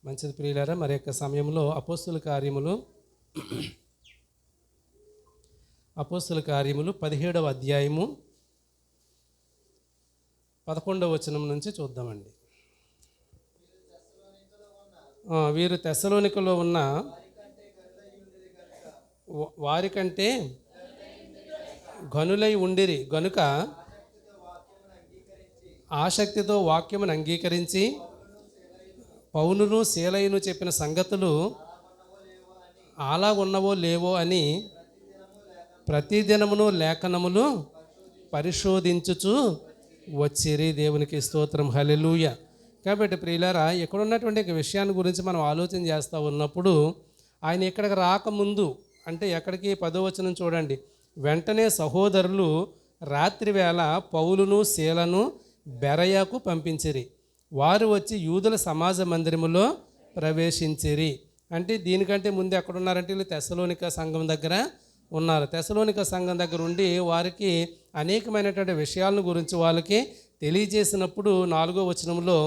మంచిది ప్రియులారా, మరి యొక్క సమయంలో అపోస్తుల కార్యములు 17వ అధ్యాయము 11వ వచనం నుంచి చూద్దామండి. వీరు తెస్సలోనికలో ఉన్న వారికంటే గనులై ఉండిరి గనుక ఆసక్తితో వాక్యమును అంగీకరించి పౌలును శీలయును చెప్పిన సంగతులు అలాగున్నవో లేవో అని ప్రతిదినమును లేఖనములు పరిశోధించుచు వచ్చిరి. దేవునికి స్తోత్రం, హల్లెలూయా. కాబట్టి ప్రియులారా, ఇక్కడ ఉన్నటువంటి విషయాన్ని గురించి మనం ఆలోచన చేస్తూ ఉన్నప్పుడు ఆయన ఇక్కడికి రాకముందు, అంటే ఎక్కడికి 10వ వచనం చూడండి, వెంటనే సహోదరులు రాత్రివేళ పౌలును శీలను బెరయకు పంపించిరి. వారు వచ్చి యూదుల సమాజ మందిరములో ప్రవేశించిరి. అంటే దీనికంటే ముందు ఎక్కడున్నారంటే వీళ్ళు తెస్సలోనిక సంఘం దగ్గర ఉన్నారు. తెస్సలోనిక సంఘం దగ్గర ఉండి వారికి అనేకమైనటువంటి విషయాలను గురించి వాళ్ళకి తెలియజేసినప్పుడు 4వ వచనంలో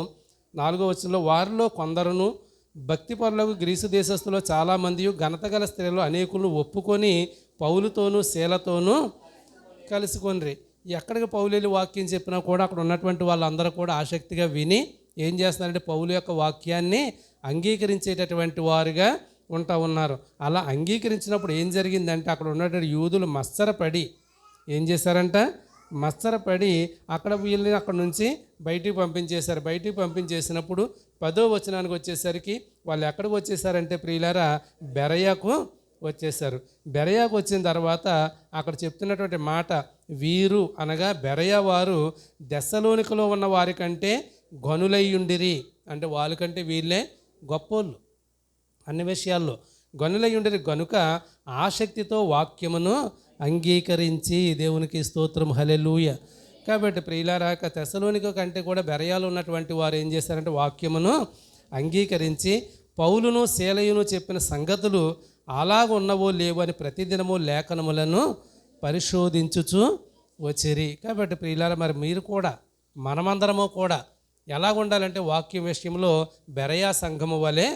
వారిలో కొందరును భక్తిపరులకు గ్రీసు దేశస్తులో చాలామంది ఘనత గల స్త్రీలు అనేకులు ఒప్పుకొని పౌలుతోనూ శీలతోనూ కలుసుకొనిరి. ఎక్కడికి పౌలు వెళ్ళి వాక్యం చెప్పినా కూడా అక్కడ ఉన్నటువంటి వాళ్ళందరూ కూడా ఆసక్తిగా విని ఏం చేస్తున్నారంటే పౌలు యొక్క వాక్యాన్ని అంగీకరించేటటువంటి వారుగా ఉంటా ఉన్నారు. అలా అంగీకరించినప్పుడు ఏం జరిగిందంటే అక్కడ ఉన్నటువంటి యూదులు మత్సరపడి ఏం చేశారంట, మత్సరపడి అక్కడ వీళ్ళని అక్కడ నుంచి బయటికి పంపించేశారు. బయటికి పంపించేసినప్పుడు 10వ వచనానికి వచ్చేసరికి వాళ్ళు ఎక్కడికి వచ్చేసారంటే ప్రియులారా, బెరయకు వచ్చేసారు. బెరయాకు వచ్చిన తర్వాత అక్కడ చెప్తున్నటువంటి మాట, వీరు అనగా బెరయ వారు తెస్సలోనికలో ఉన్న వారికంటే గనులయ్యుండిరి. అంటే వాళ్ళకంటే వీళ్ళే గొప్పోళ్ళు అన్ని విషయాల్లో, గనులయ్యుండిరి గనుక ఆసక్తితో వాక్యమును అంగీకరించి. దేవునికి స్తోత్రం, హల్లెలూయా. కాబట్టి ప్రియులారా, తెస్సలోనిక కంటే కూడా బెరయాలు ఉన్నటువంటి వారు ఏం చేశారంటే వాక్యమును అంగీకరించి పౌలును శీలయును చెప్పిన సంగతులు అలాగున్నవో లేవో అని ప్రతిదినము లేఖనములను పరిశోధించుచు వచ్చిరి. కాబట్టి ప్రియులారా, మరి మీరు కూడా మనమందరము కూడా ఎలా ఉండాలంటే వాక్యం విషయంలో బెరయా సంఘము వలె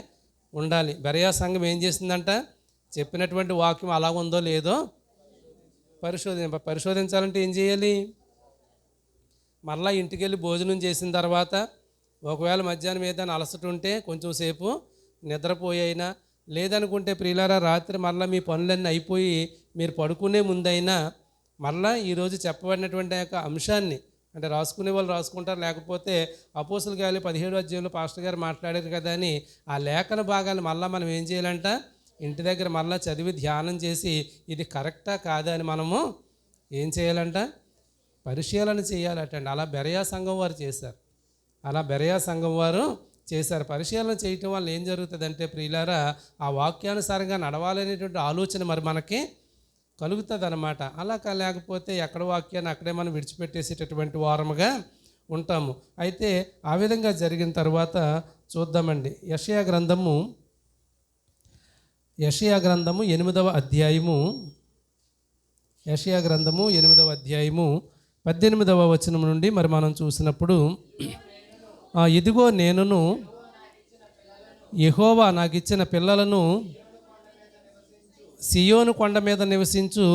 ఉండాలి. బెరయా సంఘం ఏం చేసిందంట, చెప్పినటువంటి వాక్యం అలాగుందో లేదో పరిశోధించాలంటే ఏం చేయాలి, మరలా ఇంటికి వెళ్ళి భోజనం చేసిన తర్వాత ఒకవేళ మధ్యాహ్నం ఏదైనా అలసట ఉంటే కొంచెం సేపు నిద్రపోయినా, లేదనుకుంటే ప్రియులారా రాత్రి మరలా మీ పనులన్నీ అయిపోయి మీరు పడుకునే ముందైనా మరలా ఈరోజు చెప్పబడినటువంటి యొక్క అంశాన్ని, అంటే రాసుకునే వాళ్ళు రాసుకుంటారు, లేకపోతే అపోస్తుల కార్యాలు 17వ అధ్యాయంలో పాస్టర్ గారు మాట్లాడారు కదా అని ఆ లేఖన భాగాన్ని మళ్ళీ మనం ఏం చేయాలంట, ఇంటి దగ్గర మళ్ళీ చదివి ధ్యానం చేసి ఇది కరెక్టా కాదా అని మనము ఏం చేయాలంట, పరిశీలన చేయాలటండి. అలా బెరయా సంఘం వారు చేశారు. పరిశీలన చేయటం వల్ల ఏం జరుగుతుందంటే ప్రియులారా, ఆ వాక్యానుసారంగా నడవాలనేటువంటి ఆలోచన మరి మనకి కలుగుతుంది అన్నమాట. అలా లేకపోతే ఎక్కడ వాక్యాన్ని అక్కడే మనం విడిచిపెట్టేసేటటువంటి వారముగా ఉంటాము. అయితే ఆ విధంగా జరిగిన తర్వాత చూద్దామండి. యెషయా గ్రంథము 8వ అధ్యాయము 18వ వచనం నుండి మరి మనం చూసినప్పుడు, ఇదిగో నేనును యెహోవా నాకిచ్చిన పిల్లలను సియోను కొండ మీద నివసించు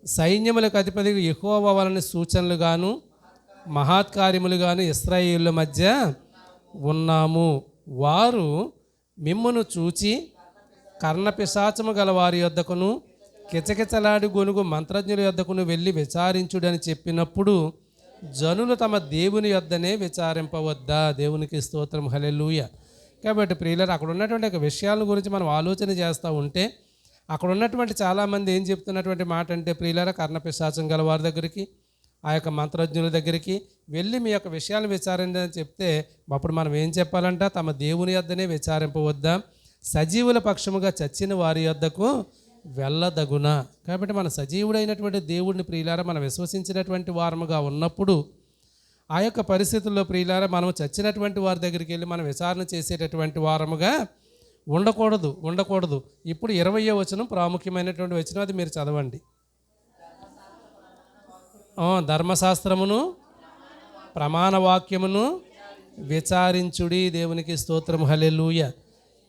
సైన్యములకు అధిపతి యెహోవా వలన సూచనలుగాను మహత్కార్యములుగాను ఇశ్రాయేలుల మధ్య ఉన్నాము. వారు మిమ్మును చూచి కర్ణపిశాచము గల వారి యొద్దకును కిచకిచలాడి గొనుగు మంత్రజ్ఞుల యొద్దకును వెళ్ళి విచారించుడని చెప్పినప్పుడు జనులు తమ దేవుని యొద్దనే విచారింపవద్దా? దేవునికి స్తోత్రం, హల్లెలూయా. కాబట్టి ప్రియులారా, అక్కడ ఉన్నటువంటి విషయాల గురించి మనం ఆలోచన చేస్తూ ఉంటే అక్కడ ఉన్నటువంటి చాలామంది ఏం చెప్తున్నటువంటి మాట అంటే ప్రియులారా, కర్ణపిశాచం గల వారి దగ్గరికి, ఆ యొక్క మంత్రజ్ఞుల దగ్గరికి వెళ్ళి మీ యొక్క విషయాలు విచారండి అని చెప్తే అప్పుడు మనం ఏం చెప్పాలంట, తమ దేవుని యొద్దనే విచారింపవద్దా, సజీవుల పక్షముగా చచ్చిన వారి యొద్దకు వెళ్ళదగునా? కాబట్టి మన సజీవుడైనటువంటి దేవుడిని ప్రియులారా మనం విశ్వసించినటువంటి వారముగా ఉన్నప్పుడు ఆ యొక్క పరిస్థితుల్లో ప్రియులారా మనం చచ్చినటువంటి వారి దగ్గరికి వెళ్ళి మనం విచారణ చేసేటటువంటి వారముగా ఉండకూడదు. ఇప్పుడు 20వ వచనం ప్రాముఖ్యమైనటువంటి వచనం, అది మీరు చదవండి. ధర్మశాస్త్రమును ప్రమాణ వాక్యమును విచారించుడి. దేవునికి స్తోత్రం, హల్లెలూయా.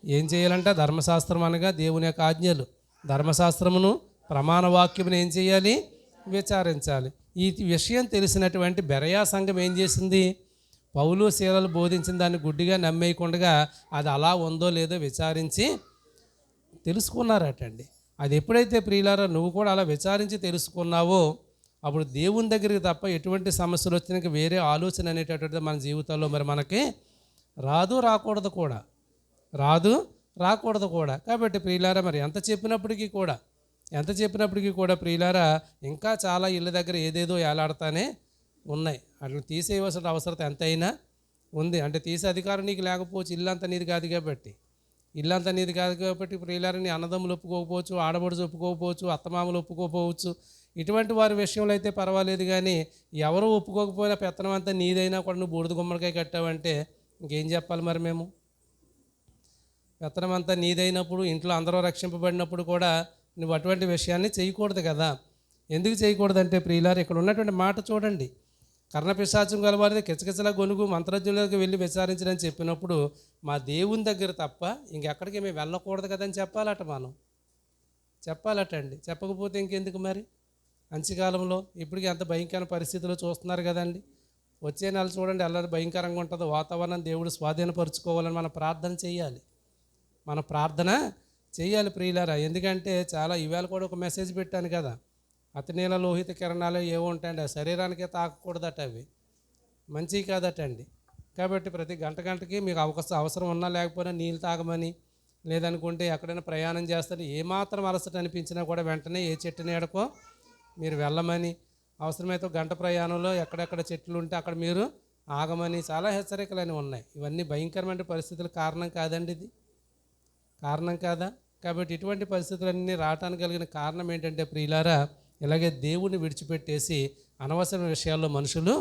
ఏం చేయాలంటే ధర్మశాస్త్రం అనగా దేవుని యొక్క ఆజ్ఞలు, ధర్మశాస్త్రమును ప్రమాణ వాక్యమును ఏం చేయాలి? విచారించాలి. ఈ విషయం తెలిసినటువంటి బెరయా సంఘం ఏం చేసింది? పౌలు శీలలు బోధించిన దాన్ని గుడ్డిగా నమ్మేయకుండా అది అలా ఉందో లేదో విచారించి తెలుసుకున్నారటండి. అది ఎప్పుడైతే ప్రియులారా నువ్వు కూడా అలా విచారించి తెలుసుకున్నావో అప్పుడు దేవుని దగ్గరికి తప్ప ఎటువంటి సమస్యలు వచ్చినాక వేరే ఆలోచన అనేటటువంటిది మన జీవితంలో మరి మనకి రాదు, రాకూడదు కూడా. కాబట్టి ప్రియులారా మరి ఎంత చెప్పినప్పటికీ కూడా ప్రియులారా ఇంకా చాలా ఇళ్ళ దగ్గర ఏదేదో ఏలాడుతానే ఉన్నాయి. అట్లా తీసేయవలసిన అవసరం ఎంతైనా ఉంది. అంటే తీసే అధికారం నీకు లేకపోవచ్చు, ఇల్లంతా నీది కాదు కాబట్టి ప్రియులారా నీ అన్నదమ్ములు ఒప్పుకోకపోవచ్చు, ఆడబడుచు ఒప్పుకోకపోవచ్చు, అత్తమామలు ఒప్పుకోకపోవచ్చు. ఇటువంటి వారి విషయంలో అయితే పర్వాలేదు, కానీ ఎవరు ఒప్పుకోకపోయినా పెత్తనం అంతా నీదైనా కూడా నువ్వు బూడిద గుమ్మడికాయ కట్టావంటే ఇంకేం చెప్పాలి మరి మేము? పెత్తనం అంతా నీదైనప్పుడు, ఇంట్లో అందరూ రక్షింపబడినప్పుడు కూడా నువ్వు అటువంటి విషయాన్ని చేయకూడదు కదా. ఎందుకు చేయకూడదంటే ప్రియులారు ఇక్కడ ఉన్నటువంటి మాట చూడండి. కర్ణపిశాచం గలవారిది కిచకిచల గొనుగు మంత్రజ్ఞులకు వెళ్ళి విచారించడని చెప్పినప్పుడు మా దేవుని దగ్గర తప్ప ఇంకెక్కడికి మేము వెళ్ళకూడదు కదని చెప్పాలటండి. చెప్పకపోతే ఇంకెందుకు మరి? అంత్యకాలంలో ఇప్పటికీ అంత భయంకరమైన పరిస్థితుల్లో చూస్తున్నారు కదండి. వచ్చే నెల చూడండి ఎలా భయంకరంగా ఉంటుందో వాతావరణం. దేవుడు స్వాధీనపరుచుకోవాలని మన ప్రార్థన చేయాలి ప్రియులారా. ఎందుకంటే చాలా ఇవాళ కూడా ఒక మెసేజ్ పెట్టాను కదా, అతినీల లోహిత కిరణాలు ఏవో ఉంటాయండి, ఆ శరీరానికే తాకకూడదట, అవి మంచివి కాదటండి. కాబట్టి ప్రతి గంటకి మీకు అవసరం ఉన్నా లేకపోయినా నీళ్ళు తాగమని, లేదనుకుంటే ఎక్కడైనా ప్రయాణం చేస్తే ఏమాత్రం అలసట అనిపించినా కూడా వెంటనే ఏ చెట్టు నీడకో మీరు వెళ్ళమని, అవసరమైతే గంట ప్రయాణంలో ఎక్కడెక్కడ చెట్లు ఉంటే అక్కడ మీరు ఆగమని చాలా హెచ్చరికలు ఉన్నాయి. ఇవన్నీ భయంకరమైన పరిస్థితుల కారణం కాదండి, ఇది కారణం కాదా? కాబట్టి ఇటువంటి పరిస్థితులన్నీ రావటానికి కలిగిన కారణం ఏంటంటే ప్రియులారా, ఇలాగే దేవుని విడిచిపెట్టేసి అనవసరమైన విషయాల్లో మనుషులు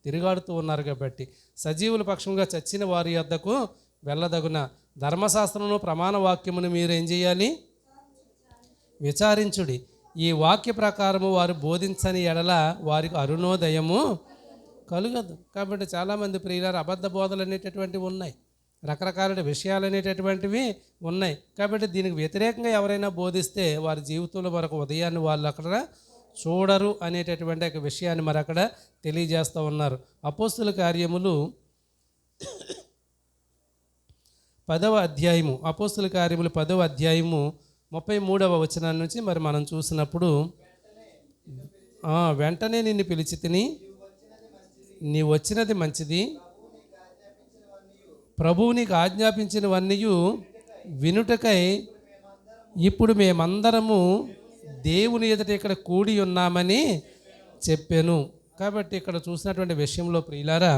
తిరుగాడుతూ ఉన్నారు. కాబట్టి సజీవుల పక్షంగా చచ్చిన వారి యొద్దకు వెళ్ళదగున ధర్మశాస్త్రమును ప్రమాణ వాక్యమును మీరు ఏం చేయాలి? విచారించుడి. ఈ వాక్య ప్రకారము వారు బోధించని ఎడల వారికి అరుణోదయము కలుగదు. కాబట్టి చాలామంది ప్రియులారు అబద్ధ బోధలు అనేటటువంటివి ఉన్నాయి, రకరకాల విషయాలు అనేటటువంటివి ఉన్నాయి. కాబట్టి దీనికి వ్యతిరేకంగా ఎవరైనా బోధిస్తే వారి జీవితంలో మరొక ఉదయాన్ని వాళ్ళు అక్కడ చూడరు అనేటటువంటి ఒక విషయాన్ని మరి అక్కడ తెలియజేస్తూ ఉన్నారు. అపోస్తుల కార్యములు 10వ అధ్యాయము, అపోస్తుల కార్యములు 10వ అధ్యాయము 33వ వచనం నుంచి మరి మనం చూసినప్పుడు, వెంటనే నిన్ను పిలిచి తిని నీ వచ్చినది మంచిది, ప్రభువు నీకు ఆజ్ఞాపించినవన్నీ వినుటకై ఇప్పుడు మేమందరము దేవుని ఎదుట ఇక్కడ కూడి ఉన్నామని చెప్పాను. కాబట్టి ఇక్కడ చూసినటువంటి విషయంలో ప్రియులారా,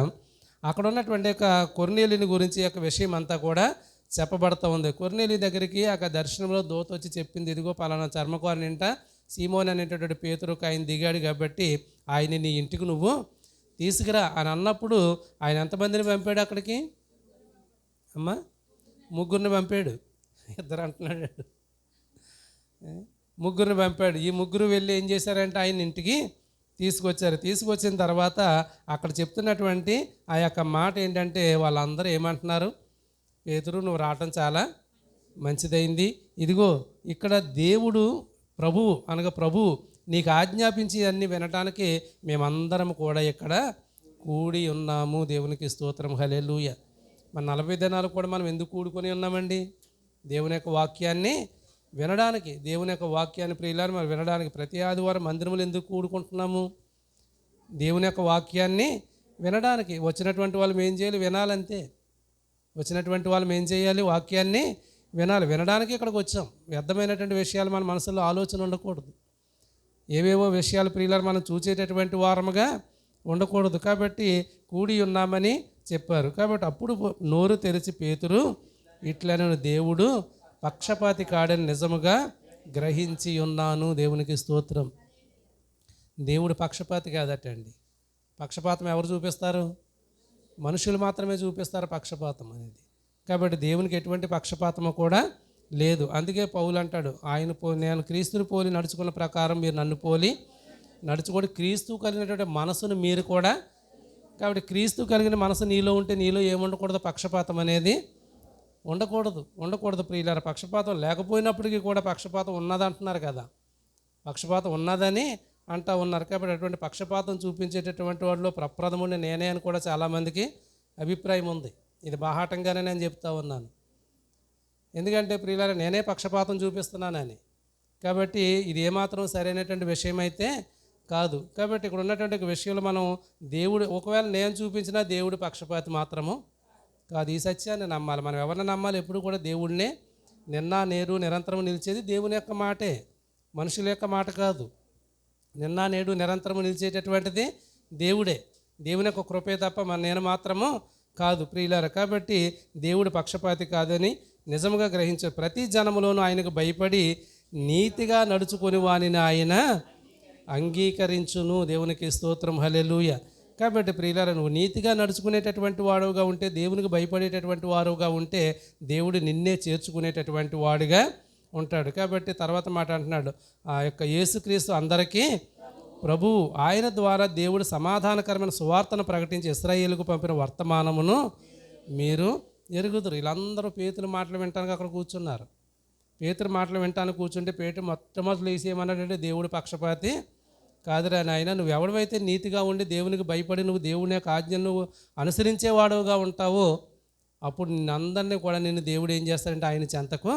అక్కడ ఉన్నటువంటి యొక్క కొర్నేలిని గురించి యొక్క విషయం అంతా కూడా చెప్పబడుతూ ఉంది. కొర్నేలి దగ్గరికి ఆ దర్శనంలో దూత వచ్చి చెప్పింది, ఇదిగో పలానా చర్మకారుని ఇంట సీమోన్ అనేటటువంటి పేతురుకు ఆయన దిగాడు కాబట్టి ఆయన నీ ఇంటికి నువ్వు తీసుకురా అని అన్నప్పుడు ఆయన ఎంతమందిని పంపాడు అక్కడికి? అమ్మా, 3 పంపాడు. 2 అంటున్నాడు, 3 పంపాడు. ఈ 3 వెళ్ళి ఏం చేశారంటే ఆయన ఇంటికి తీసుకొచ్చిన తర్వాత అక్కడ చెప్తున్నటువంటి ఆ యొక్క మాట ఏంటంటే వాళ్ళందరూ ఏమంటున్నారు? పేతురు, నువ్వు రావటం చాలా మంచిదైంది. ఇదిగో ఇక్కడ దేవుడు ప్రభువు నీకు ఆజ్ఞాపించి అన్నీ వినటానికి మేమందరం కూడా ఇక్కడ కూడి ఉన్నాము. దేవునికి స్తోత్రం, హల్లెలూయా. మన 40 దినాలు కూడా మనం ఎందుకు కూడుకొని ఉన్నామండి? దేవుని యొక్క వాక్యాన్ని వినడానికి. దేవుని యొక్క వాక్యాన్ని ప్రియులారా మనం వినడానికి ప్రతి ఆదివారం మందిరములు ఎందుకు కూడుకుంటున్నాము? దేవుని యొక్క వాక్యాన్ని వినడానికి. వచ్చినటువంటి వాళ్ళు ఏం చేయాలి? వినాలంతే. వచ్చినటువంటి వాళ్ళు ఏం చేయాలి? వాక్యాన్ని వినాలి. వినడానికి ఇక్కడికి వచ్చాం. వ్యర్థమైనటువంటి విషయాలు మన మనసులో ఆలోచన ఉండకూడదు. ఏవేవో విషయాలు ప్రియులారా మనం చూసేటటువంటి వారముగా ఉండకూడదు. కాబట్టి కూడి ఉన్నామని చెప్పారు. కాబట్టి అప్పుడు నోరు తెరిచి పేతురు ఇట్లనను, దేవుడు పక్షపాతి కాడని నిజముగా గ్రహించి ఉన్నాను. దేవునికి స్తోత్రం. దేవుడు పక్షపాతి కాదటండి. పక్షపాతం ఎవరు చూపిస్తారు? మనుషులు మాత్రమే చూపిస్తారు పక్షపాతం అనేది. కాబట్టి దేవునికి ఎటువంటి పక్షపాతము కూడా లేదు. అందుకే పౌలు అంటాడు, నేను క్రీస్తుని పోలి నడుచుకున్న ప్రకారం మీరు నన్ను పోలి నడుచుకోండి. క్రీస్తు కలిగినటువంటి మనసును మీరు కూడా కాబట్టి క్రీస్తు కలిగిన మనసు నీలో ఉంటే నీలో ఏముండకూడదు, పక్షపాతం అనేది ఉండకూడదు ప్రియులారా. పక్షపాతం లేకపోయినప్పటికీ కూడా పక్షపాతం ఉన్నదంటున్నారు కదా, పక్షపాతం ఉన్నదని అంటూ ఉన్నారు. కాబట్టి అటువంటి పక్షపాతం చూపించేటటువంటి వాడిలో ప్రప్రథముని నేనే అని కూడా చాలామందికి అభిప్రాయం ఉంది. ఇది బాహాటంగానే నేను చెప్తా ఉన్నాను. ఎందుకంటే ప్రియులారా, నేనే పక్షపాతం చూపిస్తున్నానని. కాబట్టి ఇది ఏమాత్రం సరైనటువంటి విషయం అయితే కాదు. కాబట్టి ఇక్కడ ఉన్నటువంటి విషయంలో మనం దేవుడు ఒకవేళ నేను చూపించినా దేవుడి పక్షపాతి మాత్రము కాదు. ఈ సత్యాన్ని నమ్మాలి. మనం ఎవరిని నమ్మాలి? ఎప్పుడు కూడా దేవుడినే. నిన్న నేడు నిరంతరం నిలిచేది దేవుని యొక్క మాటే, మనుషుల యొక్క మాట కాదు. నిన్న నేడు నిరంతరం నిలిచేటటువంటిది దేవుడే, దేవుని యొక్క కృపే తప్ప నేను మాత్రము కాదు ప్రియులారా. కాబట్టి దేవుడు పక్షపాతి కాదని నిజముగా గ్రహించారు. ప్రతి జనములోనూ ఆయనకు భయపడి నీతిగా నడుచుకొని వానిని ఆయన అంగీకరించును. దేవునికి స్తోత్రం, హల్లెలూయా. కాబట్టి ప్రియులారా, నువ్వు నీతిగా నడుచుకునేటటువంటి వాడుగా ఉంటే, దేవునికి భయపడేటటువంటి వారుగా ఉంటే దేవుడు నిన్నే చేర్చుకునేటటువంటి వాడుగా ఉంటాడు. కాబట్టి తర్వాత మాట అంటున్నాడు, ఆ యొక్క యేసుక్రీస్తు అందరికీ ప్రభువు, ఆయన ద్వారా దేవుడు సమాధానకరమైన సువార్తను ప్రకటించి ఇశ్రాయేలుకు పంపిన వర్తమానమును మీరు ఎరుగుదురు. వీళ్ళందరూ పేతురు మాటలు వింటానికి అక్కడ కూర్చున్నారు. పేతురు మాటలు వింటానికి కూర్చుంటే మొట్టమొదటి వేసి ఏమన్నాడంటే, దేవుడు పక్షపాతి కాదురా నాయన, నువ్వు ఎవడవైతే నీతిగా ఉండి దేవునికి భయపడి నువ్వు దేవుని యొక్క ఆజ్ఞను నువ్వు అనుసరించేవాడుగా ఉంటావో అప్పుడు నిన్నందరినీ కూడా నిన్ను దేవుడు ఏం చేస్తాడంటే ఆయన చెంతకు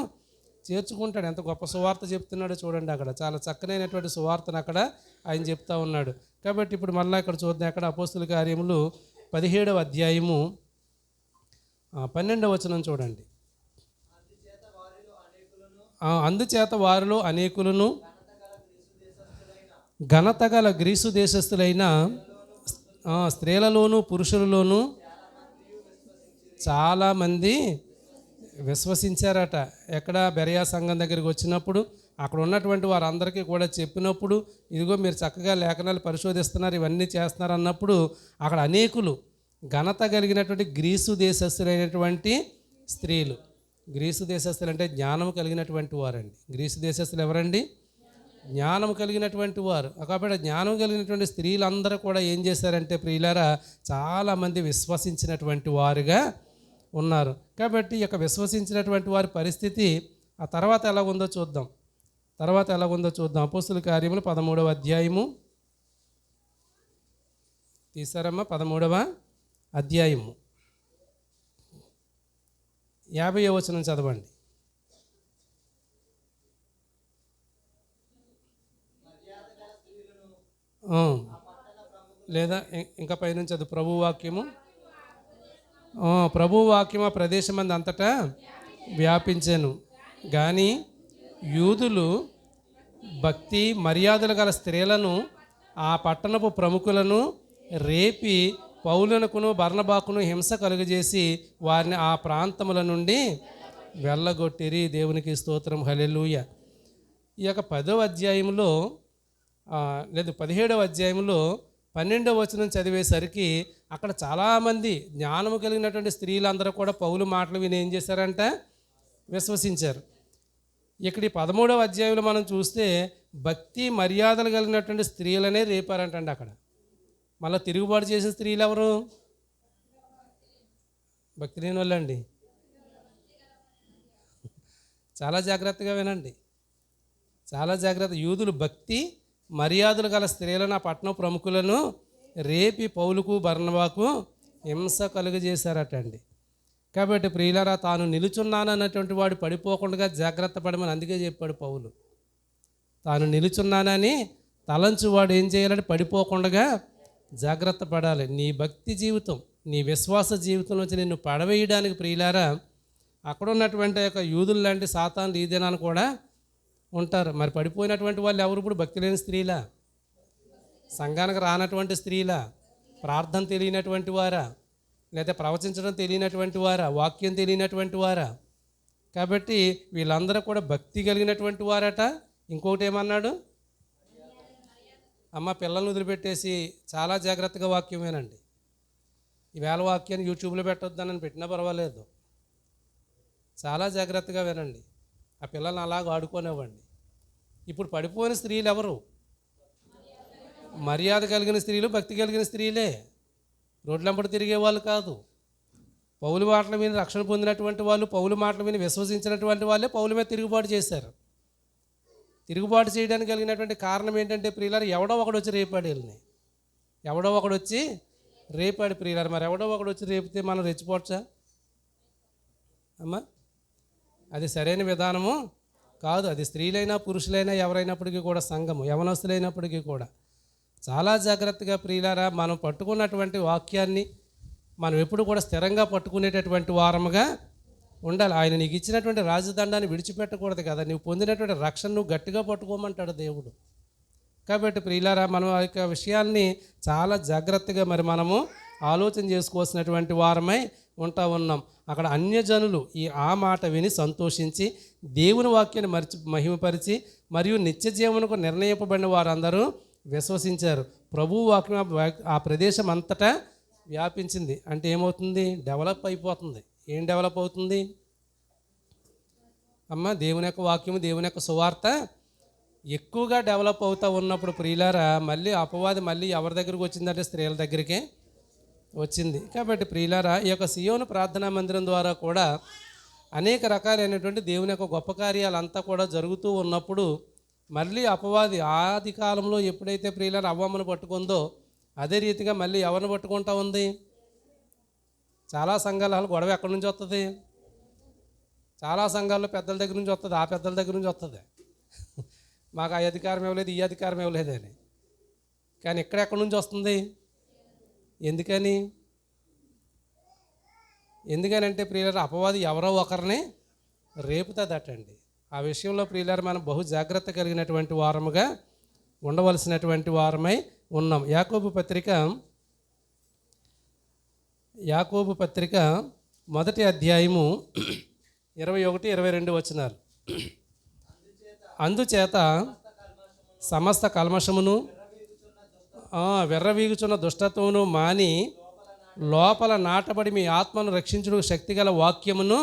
చేర్చుకుంటాడు. ఎంత గొప్ప సువార్త చెప్తున్నాడో చూడండి. అక్కడ చాలా చక్కనైనటువంటి సువార్తను అక్కడ ఆయన చెప్తా ఉన్నాడు. కాబట్టి ఇప్పుడు మళ్ళీ ఇక్కడ చూద్దాం. అక్కడ అపోస్తుల కార్యములు 17వ అధ్యాయము 12వ వచనం చూడండి. అందుచేత వారిలో అనేకులను ఘనత గల గ్రీసు దేశస్థులైన స్త్రీలలోనూ పురుషులలోనూ చాలామంది విశ్వసించారట. ఎక్కడ బెరయా సంఘం దగ్గరికి వచ్చినప్పుడు అక్కడ ఉన్నటువంటి వారందరికీ కూడా చెప్పినప్పుడు, ఇదిగో మీరు చక్కగా లేఖనాలు పరిశోధిస్తున్నారు, ఇవన్నీ చేస్తున్నారు అన్నప్పుడు అక్కడ అనేకులు ఘనత కలిగినటువంటి గ్రీసు దేశస్థులైనటువంటి స్త్రీలు. గ్రీసు దేశస్థులు అంటే జ్ఞానం కలిగినటువంటి వారండి. గ్రీసు దేశస్థులు ఎవరండి? జ్ఞానం కలిగినటువంటి వారు. కాబట్టి జ్ఞానం కలిగినటువంటి స్త్రీలందరూ కూడా ఏం చేశారంటే ప్రియులారా, చాలామంది విశ్వసించినటువంటి వారుగా ఉన్నారు. కాబట్టి ఈ యొక్క విశ్వసించినటువంటి వారి పరిస్థితి ఆ తర్వాత ఎలాగుందో చూద్దాం. అపోస్తుల కార్యములు 13వ అధ్యాయము తీసారమ్మా. 13వ అధ్యాయము 50వ వచనం చదవండి. లేదా ఇంకా పైనుంచి అది ప్రభువాక్యము ఆ ప్రదేశమంది అంతటా వ్యాపించాను. కానీ యూదులు భక్తి మర్యాదలు గల స్త్రీలను, ఆ పట్టణపు ప్రముఖులను రేపి పౌలునకును బర్నబాకును హింస కలుగజేసి వారిని ఆ ప్రాంతముల నుండి వెళ్ళగొట్టిరి. దేవునికి స్తోత్రం, హల్లెలూయా. ఈ యొక్క 10వ అధ్యాయంలో లేదు 17వ అధ్యాయంలో 12వ వచనం చదివేసరికి అక్కడ చాలామంది జ్ఞానము కలిగినటువంటి స్త్రీలందరూ కూడా పౌలు మాటలు విని ఏం చేశారంట? విశ్వసించారు. ఇక్కడ ఈ 13వ అధ్యాయంలో మనం చూస్తే భక్తి మర్యాదలు కలిగినటువంటి స్త్రీలనే రేపారంటండి. అక్కడ మళ్ళీ తిరుగుబాటు చేసిన స్త్రీలు ఎవరు? భక్తి లేని వాళ్ళండి. చాలా జాగ్రత్తగా వినండి, చాలా జాగ్రత్త. యూదులు భక్తి మర్యాదలు గల స్త్రీలను, ఆ పట్టణ ప్రముఖులను రేపి పౌలుకు బర్నబాకు హింస కలుగజేశారట అండి. కాబట్టి ప్రియులారా, తాను నిలుచున్నానన్నటువంటి వాడు పడిపోకుండా జాగ్రత్త పడమని అందుకే చెప్పాడు పౌలు. తాను నిలుచున్నానని తలంచువాడు ఏం చేయాలంటే పడిపోకుండా జాగ్రత్త పడాలి. నీ భక్తి జీవితం, నీ విశ్వాస జీవితం నుంచి నిన్ను పడవేయడానికి ప్రియులారా అక్కడ ఉన్నటువంటి యొక్క యూదులు లాంటి సాతాను ఈ దినాన్ని కూడా ఉంటారు. మరి పడిపోయినటువంటి వాళ్ళు ఎవరు? ఇప్పుడు భక్తి లేని స్త్రీలా? సంఘానికి రానటువంటి స్త్రీలా? ప్రార్థన తెలియనటువంటి వారా? లేదా ప్రవచించడం తెలియనటువంటి వారా? వాక్యం తెలియనటువంటి వారా? కాబట్టి వీళ్ళందరూ కూడా భక్తి కలిగినటువంటి వారట. ఇంకొకటి ఏమన్నాడు? అమ్మ పిల్లల్ని వదిలిపెట్టేసి చాలా జాగ్రత్తగా వాక్యం వినండి. ఈవేళ వాక్యాన్ని యూట్యూబ్లో పెట్టొద్దని పెట్టినా పర్వాలేదు, చాలా జాగ్రత్తగా వినండి. ఆ పిల్లల్ని అలాగ ఆడుకోనివ్వండి. ఇప్పుడు పడిపోయిన స్త్రీలు ఎవరు? మర్యాద కలిగిన స్త్రీలు, భక్తి కలిగిన స్త్రీలే. రోడ్లంపట తిరిగే వాళ్ళు కాదు. పౌలు మాటల మీద రక్షణ పొందినటువంటి వాళ్ళు, పౌలు మాటల మీద విశ్వసించినటువంటి వాళ్ళే పౌలు మీద తిరుగుబాటు చేశారు. తిరుగుబాటు చేయడానికి కలిగినటువంటి కారణం ఏంటంటే ప్రియులారు, ఎవడో ఒకడు వచ్చి రేపాడు వీళ్ళని. ఎవడో ఒకడు వచ్చి రేపాడు ప్రియులారు. మరి ఎవడో ఒకడు వచ్చి రేపితే మనం రెచ్చిపోవచ్చా అమ్మా? అది సరైన విధానము కాదు. అది స్త్రీలైనా పురుషులైనా ఎవరైనప్పటికీ కూడా, సంఘము యవనస్తులైనప్పటికీ కూడా చాలా జాగ్రత్తగా ప్రియులారా మనం పట్టుకున్నటువంటి వాక్యాన్ని మనం ఎప్పుడు కూడా స్థిరంగా పట్టుకునేటటువంటి వారముగా ఉండాలి. ఆయన నీకు ఇచ్చినటువంటి రాజదండాన్ని విడిచిపెట్టకూడదు కదా. నువ్వు పొందినటువంటి రక్షణ నువ్వు గట్టిగా పట్టుకోమంటాడు దేవుడు. కాబట్టి ప్రియులారా మనం ఆ యొక్క విషయాల్ని చాలా జాగ్రత్తగా మరి మనము ఆలోచన చేసుకోవాల్సినటువంటి వారమై ఉంటా ఉన్నాం. అక్కడ అన్యజనులు ఆ మాట విని సంతోషించి దేవుని వాక్యాన్ని మహిమపరిచి మరియు నిత్య జీవనకు నిర్ణయింపబడిన వారందరూ విశ్వసించారు. ప్రభువు వాక్యం ఆ ప్రదేశం అంతటా వ్యాపించింది. అంటే ఏమవుతుంది? డెవలప్ అయిపోతుంది. ఏం డెవలప్ అవుతుంది అమ్మ? దేవుని యొక్క వాక్యము, దేవుని యొక్క సువార్త ఎక్కువగా డెవలప్ అవుతూ ఉన్నప్పుడు ప్రియులారా మళ్ళీ అపవాది మళ్ళీ ఎవరి దగ్గరికి వచ్చిందంటే స్త్రీల దగ్గరికే వచ్చింది. కాబట్టి ప్రియులారా ఈ యొక్క సియోను ప్రార్థనా మందిరం ద్వారా కూడా అనేక రకాలైనటువంటి దేవుని యొక్క గొప్ప కార్యాలంతా కూడా జరుగుతూ ఉన్నప్పుడు మళ్ళీ అపవాది ఆది కాలంలో ఎప్పుడైతే ప్రియులారా అవ్వమ్మను పట్టుకుందో అదే రీతిగా మళ్ళీ ఎవరిని పట్టుకుంటా ఉంది? చాలా సంఘాల గొడవ ఎక్కడి నుంచి వస్తుంది? చాలా సంఘాల్లో పెద్దల దగ్గర నుంచి వస్తుంది. ఆ పెద్దల దగ్గర నుంచి వస్తుంది. మాకు ఆ అధికారం ఇవ్వలేదు, ఈ అధికారం ఇవ్వలేదని. కానీ ఎక్కడెక్కడి నుంచి వస్తుంది? ఎందుకనంటే ప్రియులారా అపవాది ఎవరో ఒకరిని రేపుతుందటండి. ఆ విషయంలో ప్రియులారా మనం బహు జాగ్రత్త కలిగినటువంటి వారముగా ఉండవలసినటువంటి వారమై ఉన్నాం. యాకోబు పత్రిక మొదటి అధ్యాయము 21-22 వచనాలు. అందుచేత సమస్త కల్మషమును వెర్రవీగుచున్న దుష్టత్వమును మాని లోపల నాటబడి మీ ఆత్మను రక్షించుడు శక్తిగల వాక్యమును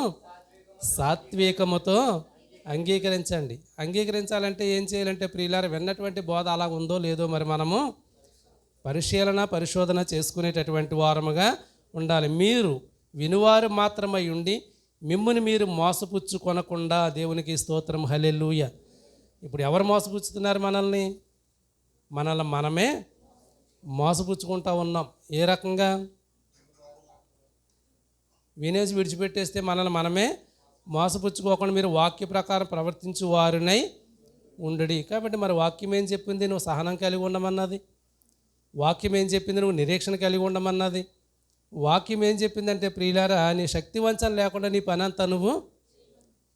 సాత్వికముతో అంగీకరించండి. అంగీకరించాలంటే ఏం చేయాలంటే ప్రియులారా విన్నటువంటి బోధ అలా ఉందో లేదో మరి మనము పరిశోధన చేసుకునేటటువంటి వారముగా ఉండాలి. మీరు వినువారు మాత్రమై ఉండి మిమ్ముని మీరు మోసపుచ్చుకొనకుండా దేవునికి స్తోత్రం, హల్లెలూయ. ఇప్పుడు ఎవరు మోసపుచ్చుతున్నారు? మనల్ని మనమే మోసపుచ్చుకుంటా ఉన్నాం. ఏ రకంగా? వినేసి విడిచిపెట్టేస్తే మనల్ని మనమే మోసపుచ్చుకోకుండా మీరు వాక్య ప్రకారం ప్రవర్తించు వారినై ఉండడి. కాబట్టి మరి వాక్యం ఏం చెప్పింది? నువ్వు సహనం కలిగి ఉండమన్నది. వాక్యం ఏం చెప్పింది? నువ్వు నిరీక్షణ కలిగి ఉండమన్నది. వాక్యం ఏం చెప్పిందంటే ప్రియులారా నీ శక్తి వంచన లేకుండా నీ పని అంతా నువ్వు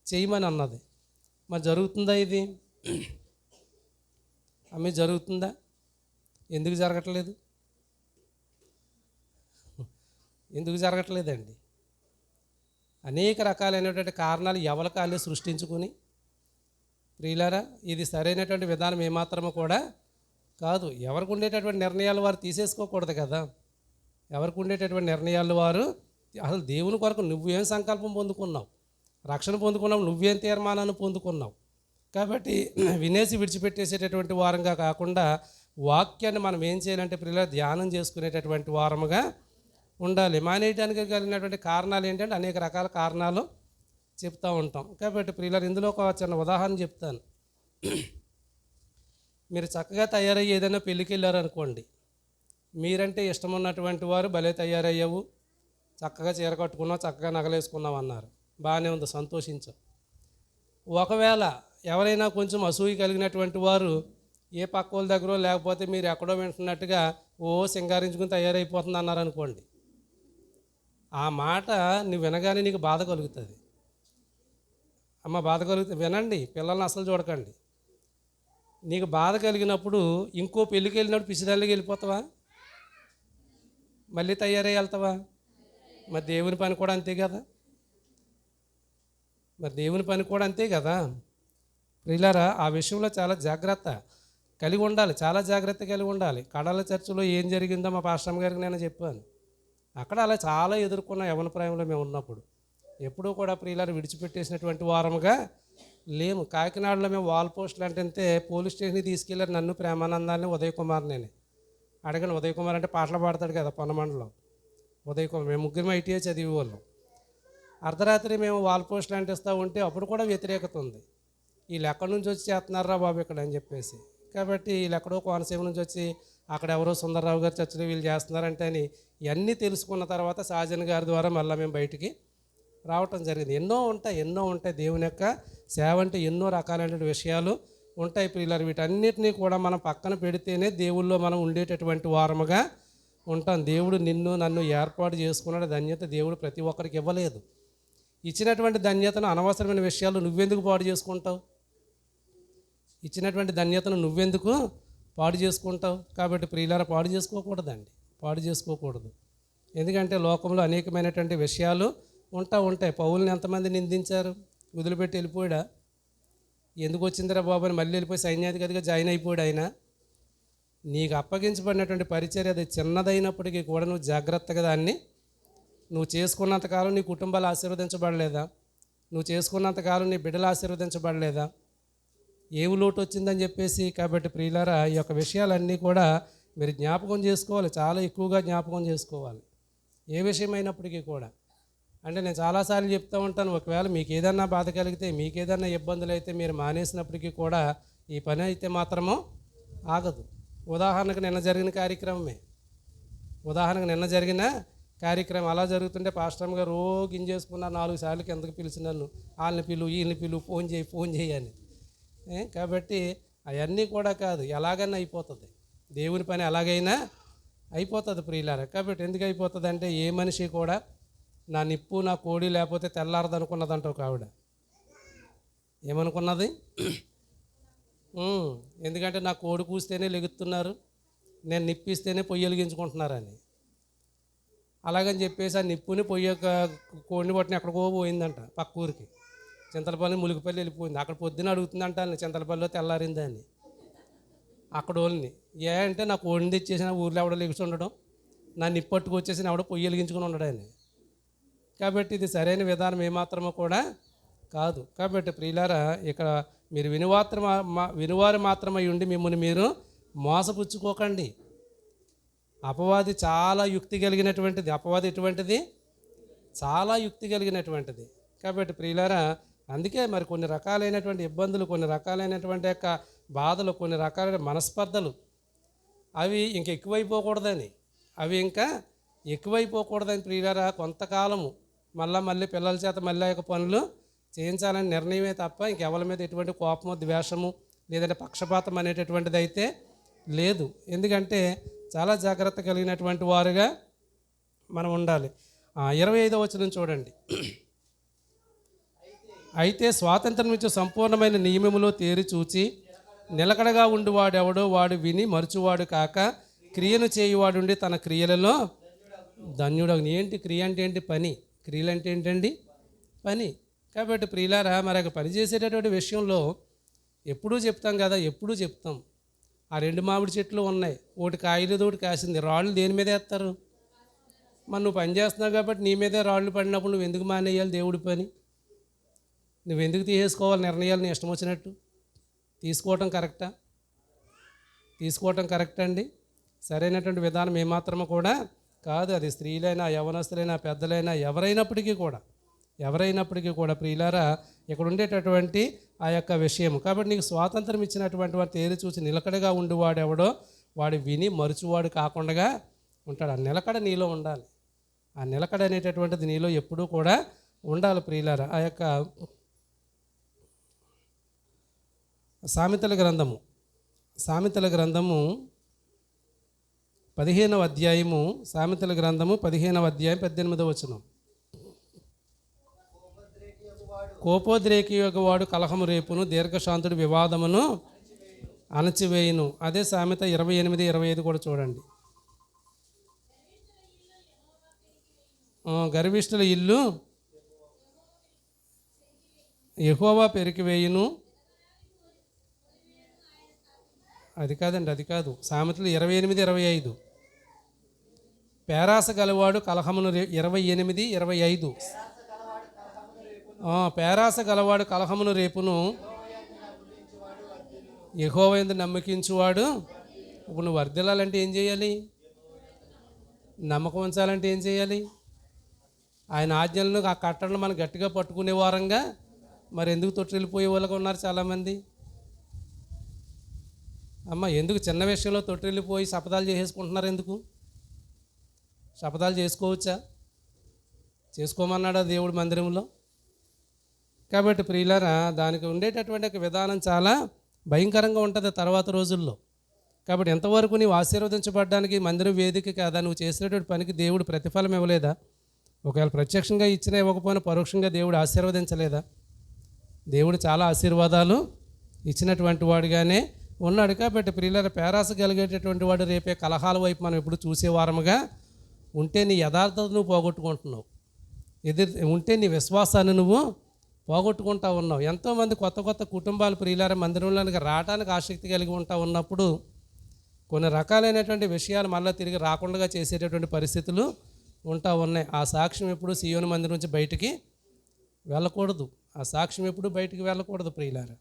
చేయమని అన్నది. మరి జరుగుతుందా ఇది? అమ్మే జరుగుతుందా? ఎందుకు జరగట్లేదు? ఎందుకు జరగట్లేదండి? అనేక రకాలైనటువంటి కారణాలు ఎవరికాలే సృష్టించుకొని ప్రియులారా ఇది సరైనటువంటి విధానం ఏమాత్రమో కూడా కాదు. ఎవరికి ఉండేటటువంటి నిర్ణయాలు వారు తీసేసుకోకూడదు కదా. ఎవరికి ఉండేటటువంటి నిర్ణయాలు వారు అసలు దేవుని కొరకు నువ్వేం సంకల్పం పొందుకున్నావు, రక్షణ పొందుకున్నావు, నువ్వేం తీర్మానాన్ని పొందుకున్నావు. కాబట్టి వినేసి విడిచిపెట్టేసేటటువంటి వారంగా కాకుండా వాక్యాన్ని మనం ఏం చేయాలంటే ప్రియులారా ధ్యానం చేసుకునేటటువంటి వారముగా ఉండాలి. మానేయడానికి కలిగినటువంటి కారణాలు ఏంటంటే అనేక రకాల కారణాలు చెప్తూ ఉంటాం. కాబట్టి ప్రియులారా ఇందులో ఒక చిన్న ఉదాహరణ చెప్తాను. మీరు చక్కగా తయారయ్యి ఏదైనా పెళ్ళికి వెళ్ళారనుకోండి, మీరంటే ఇష్టం ఉన్నటువంటి వారు భలే తయారయ్యావు, చక్కగా చీర కట్టుకున్నావు, చక్కగా నగలేసుకున్నావు అన్నారు. బాగానే ఉంది, సంతోషించావు. ఒకవేళ ఎవరైనా కొంచెం అసూయ కలిగినటువంటి వారు ఏ పక్క వాళ్ళ దగ్గర లేకపోతే మీరు ఎక్కడో వింటున్నట్టుగా సింగారించుకుని తయారైపోతుంది అన్నారనుకోండి, ఆ మాట నువ్వు వినగానే నీకు బాధ కలుగుతుంది. అమ్మ బాధ కలుగుతుంది. వినండి, పిల్లల్ని అసలు చూడకండి. నీకు బాధ కలిగినప్పుడు ఇంకో పెళ్ళికి వెళ్ళినప్పుడు పిచ్చిదాళ్ళకి వెళ్ళిపోతావా? మళ్ళీ తయారై వెళ్తావా? మరి దేవుని పని కూడా అంతే కదా. ప్రియులారా ఆ విషయంలో చాలా జాగ్రత్త కలిగి ఉండాలి. చాలా జాగ్రత్త కలిగి ఉండాలి. కడాల చర్చిలో ఏం జరిగిందో మా పాస్టర్ గారికి నేను చెప్పాను. అక్కడ అలా చాలా ఎదుర్కొన్న యవన ప్రాయంలో మేము ఉన్నప్పుడు ఎప్పుడూ కూడా ప్రియులారా విడిచిపెట్టేసినటువంటి వారముగా లేము. కాకినాడలో మేము వాల్ పోస్టులు అంటే పోలీస్ స్టేషన్కి తీసుకెళ్ళారు నన్ను, ప్రేమానందాన్ని, ఉదయ్ కుమార్. నేను అడగను, ఉదయ్ కుమార్ అంటే పాటలు పాడతాడు కదా పొన్నమండలో, ఉదయకుమార్, మేము ముగ్గురం ఐటీఐ చదివేవాళ్ళం. అర్ధరాత్రి మేము వాల్ పోస్టులు అంటిస్తూ ఉంటే అప్పుడు కూడా వ్యతిరేకత ఉంది. వీళ్ళు ఎక్కడి నుంచి వచ్చి చేస్తున్నారా బాబు ఇక్కడ అని చెప్పేసి. కాబట్టి వీళ్ళు ఎక్కడో కోనసీమ నుంచి వచ్చి అక్కడ ఎవరో సుందరరావు గారి చర్చలు వీళ్ళు చేస్తున్నారంటే అని ఇవన్నీ తెలుసుకున్న తర్వాత షాజన్ గారి ద్వారా మళ్ళీ మేము బయటికి రావటం జరిగింది. ఎన్నో ఉంటాయి దేవుని యొక్క సేవ అంటే ఎన్నో రకాలైన విషయాలు ఉంటాయి ప్రియులారా. వీటన్నిటినీ కూడా మనం పక్కన పెడితేనే దేవుల్లో మనం ఉండేటటువంటి వారముగా ఉంటాం. దేవుడు నిన్ను నన్ను ఏర్పాటు చేసుకున్నాడు. ధన్యత దేవుడు ప్రతి ఒక్కరికి ఇవ్వలేదు. ఇచ్చినటువంటి ధన్యతను అనవసరమైన విషయాలు నువ్వెందుకు పాడు చేసుకుంటావు? ఇచ్చినటువంటి ధన్యతను నువ్వెందుకు పాడు చేసుకుంటావు? కాబట్టి ప్రియులారా, పాడు చేసుకోకూడదు. ఎందుకంటే లోకంలో అనేకమైనటువంటి విషయాలు ఉంటాయి. పౌలుని ఎంతమంది నిందించారు? వదిలిపెట్టి వెళ్ళిపోయాడా? ఎందుకు వచ్చిందిరా బాబు అని మళ్ళీ వెళ్ళిపోయి సైన్యాధికారిగా జాయిన్ అయిపోయాడు ఆయన. నీకు అప్పగించబడినటువంటి పరిచర్య అది చిన్నదైనప్పటికీ కూడా నువ్వు జాగ్రత్తగా దాన్ని నువ్వు చేసుకున్నంతకాలం నీ కుటుంబాలు ఆశీర్వదించబడలేదా? నువ్వు చేసుకున్నంతకాలం నీ బిడ్డలు ఆశీర్వదించబడలేదా? ఏమి లోటు వచ్చిందని చెప్పేసి. కాబట్టి ప్రియులారా, ఈ యొక్క విషయాలన్నీ కూడా మీరు జ్ఞాపకం చేసుకోవాలి, చాలా ఎక్కువగా జ్ఞాపకం చేసుకోవాలి. ఏ విషయమైనప్పటికీ కూడా. అంటే నేను చాలాసార్లు చెప్తూ ఉంటాను, ఒకవేళ మీకు ఏదన్నా బాధ కలిగితే, మీకు ఏదన్నా ఇబ్బందులు అయితే మీరు మానేసినప్పటికీ కూడా ఈ పని అయితే మాత్రము ఆగదు. ఉదాహరణకు నిన్న జరిగిన కార్యక్రమం అలా జరుగుతుంటే పాస్టర్ గారు గింజేసుకున్నారు. 4 సార్లు కిందకి పిలిచి నన్ను, వాళ్ళని వీళ్ళని ఫోన్ చేయి అని. కాబట్టి అవన్నీ కూడా కాదు, ఎలాగైనా అయిపోతుంది. దేవుని పని ఎలాగైనా అయిపోతుంది ప్రియులారా. కాబట్టి ఎందుకు అయిపోతుంది అంటే, ఏ మనిషి కూడా నా నిప్పు నా కోడి లేకపోతే తెల్లారదు అనుకున్నదంట ఒక ఆవిడ. ఏమనుకున్నది? ఎందుకంటే నా కోడి కూస్తేనే లెగుతున్నారు, నేను నిప్పిస్తేనే పొయ్యి వెలిగించుకుంటున్నారని. అలాగని చెప్పేసి ఆ నిప్పుని కోడిని పట్టిన ఎక్కడికో పోయిందంట, పక్క ఊరికి. చింతలపల్లి ములిగిపల్లి వెళ్ళిపోయింది. అక్కడ పొద్దున అడుగుతుందంట చింతలపల్లిలో తెల్లారిందని అక్కడ వాళ్ళని. అంటే నా కోడిని తెచ్చేసిన ఊర్లో ఎవడో లెగిసి ఉండడం, నా నిప్పు పట్టుకొచ్చేసిన ఎవడో పొయ్యి వెలిగించుకుని ఉండడని. కాబట్టి ఇది సరైన విధానం ఏమాత్రమో కూడా కాదు. కాబట్టి ప్రియులారా, ఇక్కడ మీరు వినువారు మాత్రమై ఉండి మిమ్మల్ని మీరు మోసపుచ్చుకోకండి. అపవాది చాలా యుక్తి కలిగినటువంటిది. చాలా యుక్తి కలిగినటువంటిది. కాబట్టి ప్రియులారా, అందుకే మరి కొన్ని రకాలైనటువంటి ఇబ్బందులు, కొన్ని రకాలైనటువంటి యొక్క బాధలు, కొన్ని రకాలైన మనస్పర్ధలు అవి ఇంకా ఎక్కువైపోకూడదని ప్రియులారా, కొంతకాలము మళ్ళీ పిల్లల చేత మళ్ళీ యొక్క పనులు చేయించాలని నిర్ణయమే తప్ప ఇంకెవరి మీద ఎటువంటి కోపము, ద్వేషము లేదంటే పక్షపాతం అనేటటువంటిది అయితే లేదు. ఎందుకంటే చాలా జాగ్రత్త కలిగినటువంటి వారుగా మనం ఉండాలి. 25వ వచనం చూడండి. అయితే స్వాతంత్రం ఇచ్చే సంపూర్ణమైన నియమములో తేరి చూచి నిలకడగా ఉండువాడెవడో వాడు విని మరచువాడు కాక క్రియను చేయువాడుండి తన క్రియలలో ధన్యుడు. ఏంటి క్రియ అంటే ఏంటి? పని. క్రియలు అంటే ఏంటండి? పని. కాబట్టి ప్రియులారా, మరి పని చేసేటటువంటి విషయంలో ఎప్పుడూ చెప్తాం. ఆ 2 మామిడి చెట్లు ఉన్నాయి, ఒకటి కాయలేదు ఒకటి కాసింది. రాళ్ళు దేని మీద వేస్తారు? మరి నువ్వు పని చేస్తున్నావు కాబట్టి నీ మీదే రాళ్ళు పడినప్పుడు నువ్వు ఎందుకు మానేయాలి దేవుడి పని? నువ్వెందుకు తీసేసుకోవాలి నిర్ణయాలు నీ ఇష్టం వచ్చినట్టు? తీసుకోవటం కరెక్టా అండి? సరైనటువంటి విధానం ఏమాత్రమో కూడా కాదు. అది స్త్రీలైనా, యవనస్తులైనా, పెద్దలైనా ఎవరైనప్పటికీ కూడా ప్రియులారా, ఇక్కడ ఉండేటటువంటి ఆ యొక్క విషయం. కాబట్టి నీకు స్వాతంత్రం ఇచ్చినటువంటి వాడు తేరి చూసి నిలకడగా ఉండువాడెవడో వాడు విని మరుచువాడు కాకుండా ఉంటాడు. ఆ నిలకడ నీలో ఉండాలి. ఆ నిలకడ అనేటటువంటిది నీలో ఎప్పుడూ కూడా ఉండాలి ప్రియులారా. ఆ యొక్క సామెతల గ్రంథము 15వ అధ్యాయము, సామెతల గ్రంథము 15వ అధ్యాయం 18వ వచనం. కోపోద్రేకియొగవాడు కలహము రేపును, దీర్ఘశాంతుడు వివాదమును అణచివేయును. అదే సామెత 28, 25 కూడా చూడండి. గర్విష్ఠుల ఇల్లు యెహోవా పెరికివేయును. అది కాదు. సామెతలు 28, 25. పేరాస గలవాడు కలహమును 28, 25. పేరాస గలవాడు కలహమును రేపును, యెహోవా యందు నమ్మకించువాడు. ఇప్పుడు నువ్వు వర్ధిల్లాలంటే ఏం చేయాలి? నమ్మకం ఉంచాలంటే ఏం చేయాలి? ఆయన ఆజ్ఞలను, ఆ కట్టడలను మనం గట్టిగా పట్టుకునే వారంగా మరి ఎందుకు తొట్టిల్లిపోయే వాళ్ళగా ఉన్నారు చాలామంది. అమ్మ, ఎందుకు చిన్న విషయంలో తొట్టిల్లిపోయి శపథాలు చేసేసుకుంటున్నారు? ఎందుకు శపథాలు చేసుకోవచ్చా? చేసుకోమన్నాడా దేవుడు మందిరంలో? కాబట్టి ప్రియులారా, దానికి ఉండేటటువంటి ఒక విధానం చాలా భయంకరంగా ఉంటుంది తర్వాత రోజుల్లో. కాబట్టి ఎంతవరకు నీవు ఆశీర్వదించబడడానికి మందిరం వేదిక కాదా? నువ్వు చేసినటువంటి పనికి దేవుడు ప్రతిఫలం ఇవ్వలేదా? ఒకవేళ ప్రత్యక్షంగా ఇచ్చినా ఇవ్వకపోయినా పరోక్షంగా దేవుడు ఆశీర్వదించలేదా? దేవుడు చాలా ఆశీర్వాదాలు ఇచ్చినటువంటి వాడుగానే ఉన్నాడు. కాబట్టి ప్రియులారా, పేరాస కలిగేటటువంటి వాడు రేపే కలహాల వైపు మనం ఎప్పుడు చూసేవారముగా ఉంటే నీ యథార్థత నువ్వు పోగొట్టుకుంటున్నావు. ఉంటే నీ విశ్వాసాన్ని నువ్వు పోగొట్టుకుంటా ఉన్నావు. ఎంతోమంది కొత్త కొత్త కుటుంబాలు ప్రియులారా మందిరంలోనికి రావడానికి ఆసక్తి కలిగి ఉంటా ఉన్నప్పుడు కొన్ని రకాలైనటువంటి విషయాలు మళ్ళీ తిరిగి రాకుండా చేసేటటువంటి పరిస్థితులు ఉంటా ఉన్నాయి. ఆ సాక్ష్యం ఎప్పుడు సీయోను మందిరం నుంచి బయటికి వెళ్ళకూడదు. ఆ సాక్ష్యం ఎప్పుడు బయటికి వెళ్ళకూడదు ప్రియులారా.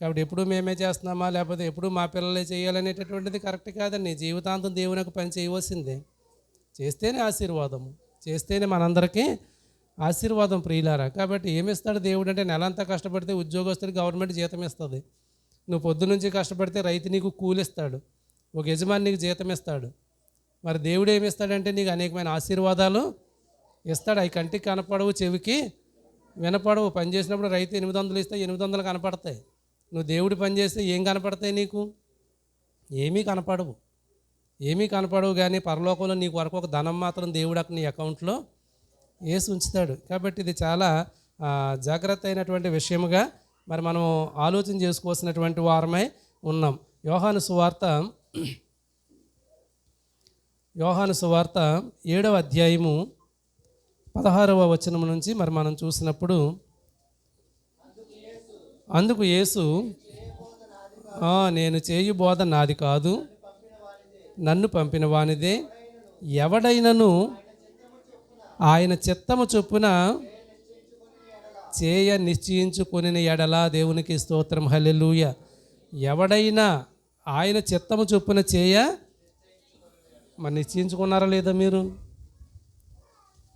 కాబట్టి ఎప్పుడు మేమే చేస్తున్నామా, లేకపోతే ఎప్పుడు మా పిల్లలే చేయాలనేటటువంటిది కరెక్ట్ కాదండి. జీవితాంతం దేవునికి పని చేయవలసిందే. చేస్తేనే ఆశీర్వాదము, చేస్తేనే మనందరికీ ఆశీర్వాదం ప్రియులారా. కాబట్టి ఏమిస్తాడు దేవుడు అంటే, నెలంతా కష్టపడితే ఉద్యోగస్తుడికి గవర్నమెంట్ జీతం ఇస్తుంది. నువ్వు పొద్దు నుంచి కష్టపడితే రైతు నీకు కూలిస్తాడు, ఒక యజమాని నీకు జీతం ఇస్తాడు. మరి దేవుడు ఏమిస్తాడంటే నీకు అనేకమైన ఆశీర్వాదాలు ఇస్తాడు. అవి కంటికి కనపడవు, చెవికి వినపడవు. పని చేసినప్పుడు రైతు 800 ఇస్తే 800 కనపడతాయి. నువ్వు దేవుడి పని చేస్తే ఏం కనపడతాయి? నీకు ఏమీ కనపడవు, ఏమీ కనపడవు. కానీ పరలోకంలో నీకు వరకు ఒక ధనం మాత్రం దేవుడు అక్కడ నీ అకౌంట్లో వేసి ఉంచుతాడు. కాబట్టి ఇది చాలా జాగ్రత్త అయినటువంటి విషయముగా మరి మనం ఆలోచన చేసుకోవాల్సినటువంటి వారమై ఉన్నాం. యోహాను సువార్త 7వ అధ్యాయము 16వ వచనం నుంచి మరి మనం చూసినప్పుడు, అందుకు యేసు, నేను చేయు బోధ నాది కాదు, నన్ను పంపిన వానిదే. ఎవడైనను ఆయన చిత్తము చొప్పున చేయ నిశ్చయించుకొనిన ఎడల, దేవునికి స్తోత్రం, హల్లెలూయా. ఎవడైనా ఆయన చిత్తము చొప్పున చేయ, మరి నిశ్చయించుకున్నారా లేదా? మీరు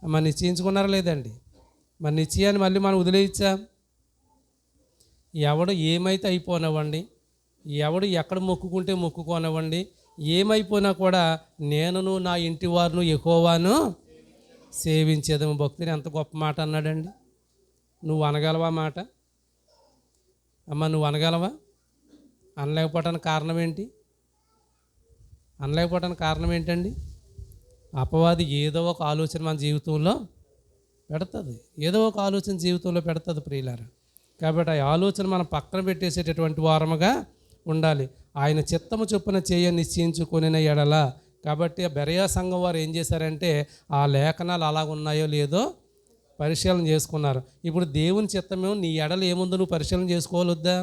మరి నిశ్చయించుకున్నారా లేదండి? మరి నిశ్చయాన్ని మళ్ళీ మనం వదిలేయచ్చా? ఎవడు ఏమైతే అయిపోనివ్వండి, ఎవడు ఎక్కడ మొక్కుకుంటే మొక్కుకోనివ్వండి, ఏమైపోయినా కూడా నేనును నా ఇంటి వారును యెహోవాను సేవించేదము. భక్తుని ఎంత గొప్ప మాట అన్నాడండి. నువ్వు అనగలవా మాట? అమ్మ, నువ్వు అనగలవా? అనలేకపోవటానికి కారణం ఏంటి? అనలేకపోవటానికి కారణం ఏంటండి? అపవాది ఏదో ఒక ఆలోచన మన జీవితంలో పెడుతుంది, ఏదో ఒక ఆలోచన జీవితంలో పెడుతుంది ప్రియులారా. కాబట్టి ఆ ఆలోచన మనం పక్కన పెట్టేసేటటువంటి వారముగా ఉండాలి. ఆయన చిత్తము చొప్పున చేయ నిశ్చయించుకొనిన ఎడల. కాబట్టి ఆ బెరయా సంఘం వారు ఏం చేశారంటే, ఆ లేఖనాలు అలాగ ఉన్నాయో లేదో పరిశీలన చేసుకున్నారు. ఇప్పుడు దేవుని చిత్తమేమో నీ ఎడలు ఏముందో నువ్వు పరిశీలన చేసుకోవాలొద్దా?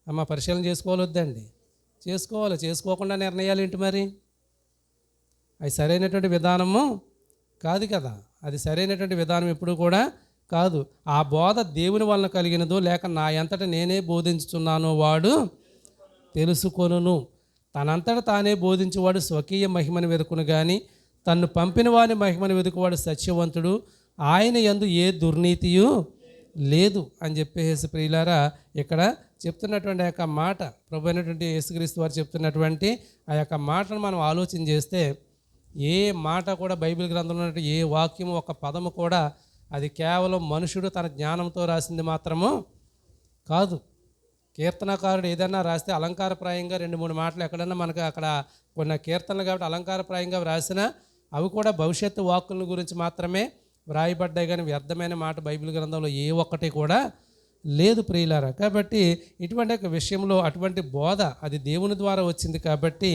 అమ్మ, పరిశీలన చేసుకోవాలొద్దండి? చేసుకోవాలి. చేసుకోకుండా నిర్ణయాలు ఏంటి మరి? అది సరైనటువంటి విధానము కాదు కదా. అది సరైనటువంటి విధానం ఎప్పుడు కూడా కాదు. ఆ బోధ దేవుని వలన కలిగినదో లేక నా అంతట నేనే బోధించుచున్నానో వాడు తెలుసుకొనును. తనంతట తానే బోధించేవాడు స్వకీయ మహిమను వెతుకును కానీ, తన్ను పంపిన వాని మహిమను వెతుకువాడు సత్యవంతుడు, ఆయన యందు ఏ దుర్నీతియు లేదు అని చెప్పేసి ప్రియులారా ఇక్కడ చెప్తున్నటువంటి ఆ యొక్క మాట, ప్రభు అయినటువంటి యేసుక్రీస్తు వారు చెప్తున్నటువంటి ఆ యొక్క మాటను మనం ఆలోచన చేస్తే, ఏ మాట కూడా బైబిల్ గ్రంథంలో ఉన్నటువంటి ఏ వాక్యము, ఒక పదము కూడా అది కేవలం మనుషుడు తన జ్ఞానంతో రాసింది మాత్రము కాదు. కీర్తనకారుడు ఏదైనా రాస్తే అలంకారప్రాయంగా 2-3 మాటలు ఎక్కడన్నా మనకు అక్కడ కొన్ని కీర్తనలు కాబట్టి అలంకారప్రాయంగా రాసినా అవి కూడా భవిష్యత్తు వాక్కుల గురించి మాత్రమే వ్రాయబడ్డాయి. కానీ వ్యర్థమైన మాట బైబిల్ గ్రంథంలో ఏ ఒక్కటి కూడా లేదు ప్రియులారా. కాబట్టి ఇటువంటి ఒక విషయంలో అటువంటి బోధ అది దేవుని ద్వారా వచ్చింది కాబట్టి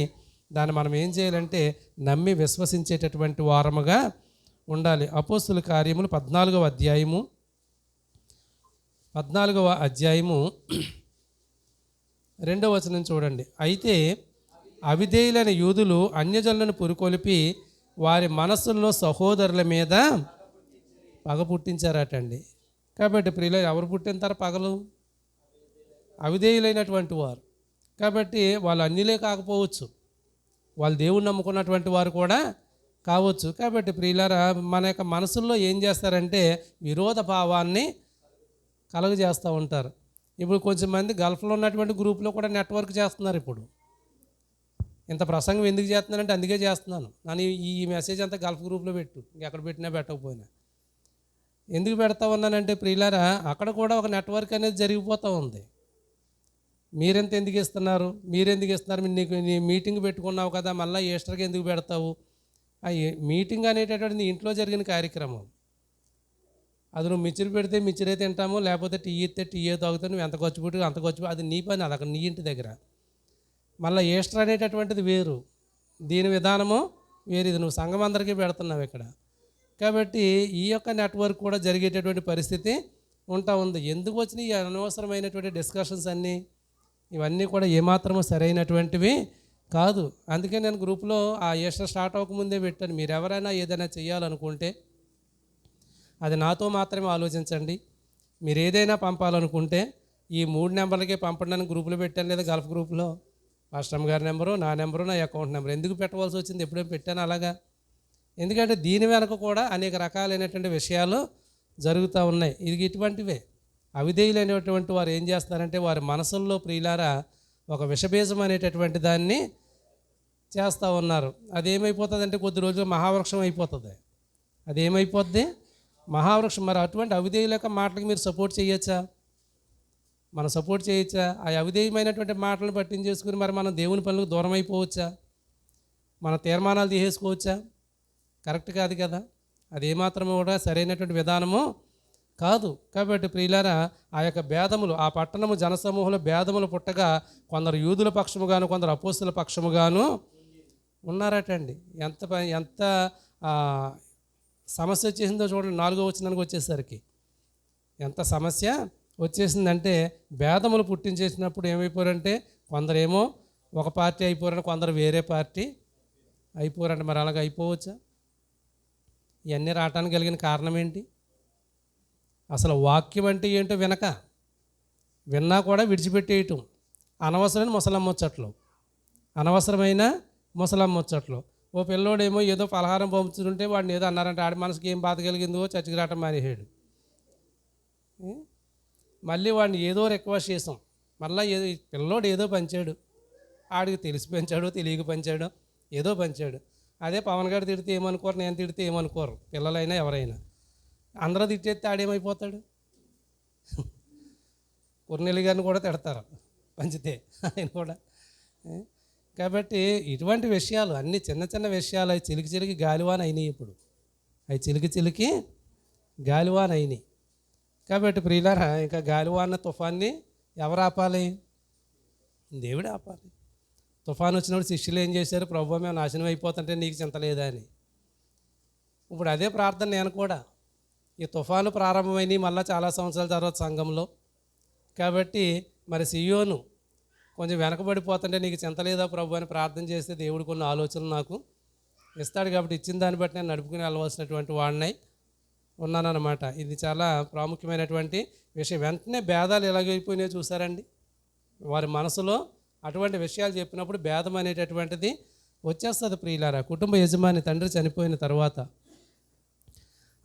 దాన్ని మనం ఏం చేయాలంటే నమ్మి విశ్వసించేటటువంటి వారముగా ఉండాలి. అపోస్తుల కార్యములు 14వ అధ్యాయము 2వ వచనం చూడండి. అయితే అవిధేయులైన యూదులు అన్యజనులను పురికొలిపి వారి మనస్సుల్లో సహోదరుల మీద పగ పుట్టించారటండి. కాబట్టి ప్రియులు ఎవరు పుట్టింతారు పగలు? అవిధేయులైనటువంటి వారు. కాబట్టి వాళ్ళు అన్యులే కాకపోవచ్చు, వాళ్ళు దేవుణ్ణి నమ్ముకున్నటువంటి వారు కూడా కావచ్చు. కాబట్టి ప్రియులారా, మన యొక్క మనసుల్లో ఏం చేస్తారంటే విరోధ భావాన్ని కలుగజేస్తూ ఉంటారు. ఇప్పుడు కొంచెం మంది గల్ఫ్లో ఉన్నటువంటి గ్రూప్లో కూడా నెట్వర్క్ చేస్తున్నారు. ఇప్పుడు ఇంత ప్రసంగం ఎందుకు చేస్తున్నానంటే అందుకే చేస్తున్నాను. నన్ను ఈ మెసేజ్ అంతా గల్ఫ్ గ్రూప్లో పెట్టు, ఎక్కడ పెట్టినా పెట్టకపోయినా. ఎందుకు పెడతా ఉన్నానంటే ప్రియులారా, అక్కడ కూడా ఒక నెట్వర్క్ అనేది జరిగిపోతూ ఉంది. మీరెంత ఎందుకు ఇస్తున్నారు, నీకు నీ మీటింగ్ పెట్టుకున్నావు కదా, మళ్ళీ ఈస్టర్కి ఎందుకు పెడతావు? మీటింగ్ అనేటటువంటిది ఇంట్లో జరిగిన కార్యక్రమం. అది నువ్వు మిక్చర్ పెడితే మిక్చరే తింటాము, లేకపోతే టీ ఇస్తే టీయే తాగుతావు. నువ్వు ఎంత ఖర్చు పెట్టి అంత ఖర్చు, అది నీ పని, అది అక్కడ నీ ఇంటి దగ్గర. మళ్ళీ ఈస్టర్ అనేటటువంటిది వేరు, దీని విధానము వేరు. ఇది నువ్వు సంఘం అందరికీ పెడుతున్నావు ఇక్కడ. కాబట్టి ఈ యొక్క నెట్వర్క్ కూడా జరిగేటటువంటి పరిస్థితి ఉంటా ఉంది. ఎందుకు వచ్చినాయి ఈ అనవసరమైనటువంటి డిస్కషన్స్ అన్నీ? ఇవన్నీ కూడా ఏమాత్రమూ సరైనటువంటివి కాదు. అందుకే నేను గ్రూప్లో ఆ ఈస్టర్ స్టార్ట్ అవ్వకముందే పెట్టాను, మీరు ఎవరైనా ఏదైనా చేయాలనుకుంటే అది నాతో మాత్రమే ఆలోచించండి. మీరు ఏదైనా పంపాలనుకుంటే ఈ 3 నెంబర్లకే పంపడానికి గ్రూపులో పెట్టాను, లేదా గల్ఫ్ గ్రూప్లో పాస్టర్ గారి నెంబరు, నా నెంబరు, నా అకౌంట్ నెంబర్. ఎందుకు పెట్టవలసి వచ్చింది? ఎప్పుడేం పెట్టాను అలాగా? ఎందుకంటే దీని వెనక కూడా అనేక రకాలైనటువంటి విషయాలు జరుగుతూ ఉన్నాయి. ఇది ఇటువంటివే. అవిధేయులైనటువంటి వారు ఏం చేస్తారంటే వారి మనసుల్లో ప్రియులారా ఒక విషబీజం అనేటటువంటి దాన్ని చేస్తూ ఉన్నారు. అదేమైపోతుందంటే కొద్ది రోజులు మహావృక్షం అయిపోతుంది. అదేమైపోద్ది? మహావృక్షం. మరి అటువంటి అవిధేయుల యొక్క మాటలకు మీరు సపోర్ట్ చేయొచ్చా? మనం సపోర్ట్ చేయొచ్చా? ఆ అవిధేయమైనటువంటి మాటలను పట్టించేసుకుని మరి మనం దేవుని పనులకు దూరం అయిపోవచ్చా? మన తీర్మానాలు తీసేసుకోవచ్చా? కరెక్ట్ కాదు కదా. అది ఏమాత్రమూ కూడా సరైనటువంటి విధానము కాదు. కాబట్టి ప్రియులారా, ఆ యొక్క భేదములు, ఆ పట్టణము జనసమూహంలో భేదములు పుట్టగా కొందరు యూదుల పక్షముగాను, కొందరు అపోస్తుల పక్షముగాను ఉన్నారటండి. ఎంత సమస్య వచ్చేసిందో చూడండి. 4వ వచనానికి వచ్చేసరికి ఎంత సమస్య వచ్చేసిందంటే, భేదములు పుట్టించేసినప్పుడు ఏమైపోయారంటే కొందరేమో ఒక పార్టీ అయిపోయారంటే కొందరు వేరే పార్టీ అయిపోయారంటే. మరి అలాగ అయిపోవచ్చా? ఇవన్నీ రావటానికి కలిగిన కారణం ఏంటి? అసలు వాక్యం అంటే ఏంటో విన్నా కూడా విడిచిపెట్టేయటం. అనవసరమైన ముసలమ్మ ముచ్చట్లు. ఓ పిల్లోడేమో ఏదో పలహారం పంపుతుంటే వాడిని ఏదో అన్నారంటే ఆడి మనసుకి ఏం బాధ కలిగిందో చర్చికి రావటం మానేసాడు. మళ్ళీ వాడిని ఏదో రిక్వెస్ట్ చేసాం, మళ్ళీ ఏదో పిల్లోడు ఏదో పంచాడు, ఆడికి తెలిసి పంచాడో తెలియక పంచాడో ఏదో పంచాడు. అదే పవన్ గారు తిడితే ఏమనుకోరు, నేను తిడితే ఏమనుకోరు, పిల్లలైనా ఎవరైనా. అందరూ తిట్టేస్తే ఆడేమైపోతాడు? కొర్నెల్లి గారిని కూడా తిడతారు పంచితే, ఆయన కూడా. కాబట్టి ఇటువంటి విషయాలు అన్నీ చిన్న చిన్న విషయాలు అవి చిలికి గాలివాన అయినాయి. ఇప్పుడు అవి చిలికి గాలివాన అయినాయి. కాబట్టి ప్రియులారా, ఇంకా గాలివాన తుఫాన్ని ఎవరు ఆపాలి? దేవుడే ఆపాలి. తుఫాను వచ్చినప్పుడు శిష్యులు ఏం చేశారు? ప్రభువా, మేము నాశనం అయిపోతుంటే నీకు చింత లేదా అని. ఇప్పుడు అదే ప్రార్థన నేను కూడా. ఈ తుఫాను ప్రారంభమైనవి మళ్ళీ చాలా సంవత్సరాల తర్వాత సంఘంలో. కాబట్టి మరి సియోను కొంచెం వెనకబడిపోతుంటే నీకు చింత లేదా ప్రభు అని ప్రార్థన చేస్తే దేవుడు కొన్ని ఆలోచనలు నాకు ఇస్తాడు. కాబట్టి ఇచ్చిన దాన్ని బట్టి నేను నడుపుకుని వెళ్ళవలసినటువంటి వాడినై ఉన్నానన్నమాట. ఇది చాలా ప్రాముఖ్యమైనటువంటి విషయం. వెంటనే భేదాలు ఎలాగైపోయినాయో చూసారండి. వారి మనసులో అటువంటి విషయాలు చెప్పినప్పుడు భేదం అనేటటువంటిది వచ్చేస్తుంది. ప్రియులారా, కుటుంబ యజమాని తండ్రి చనిపోయిన తర్వాత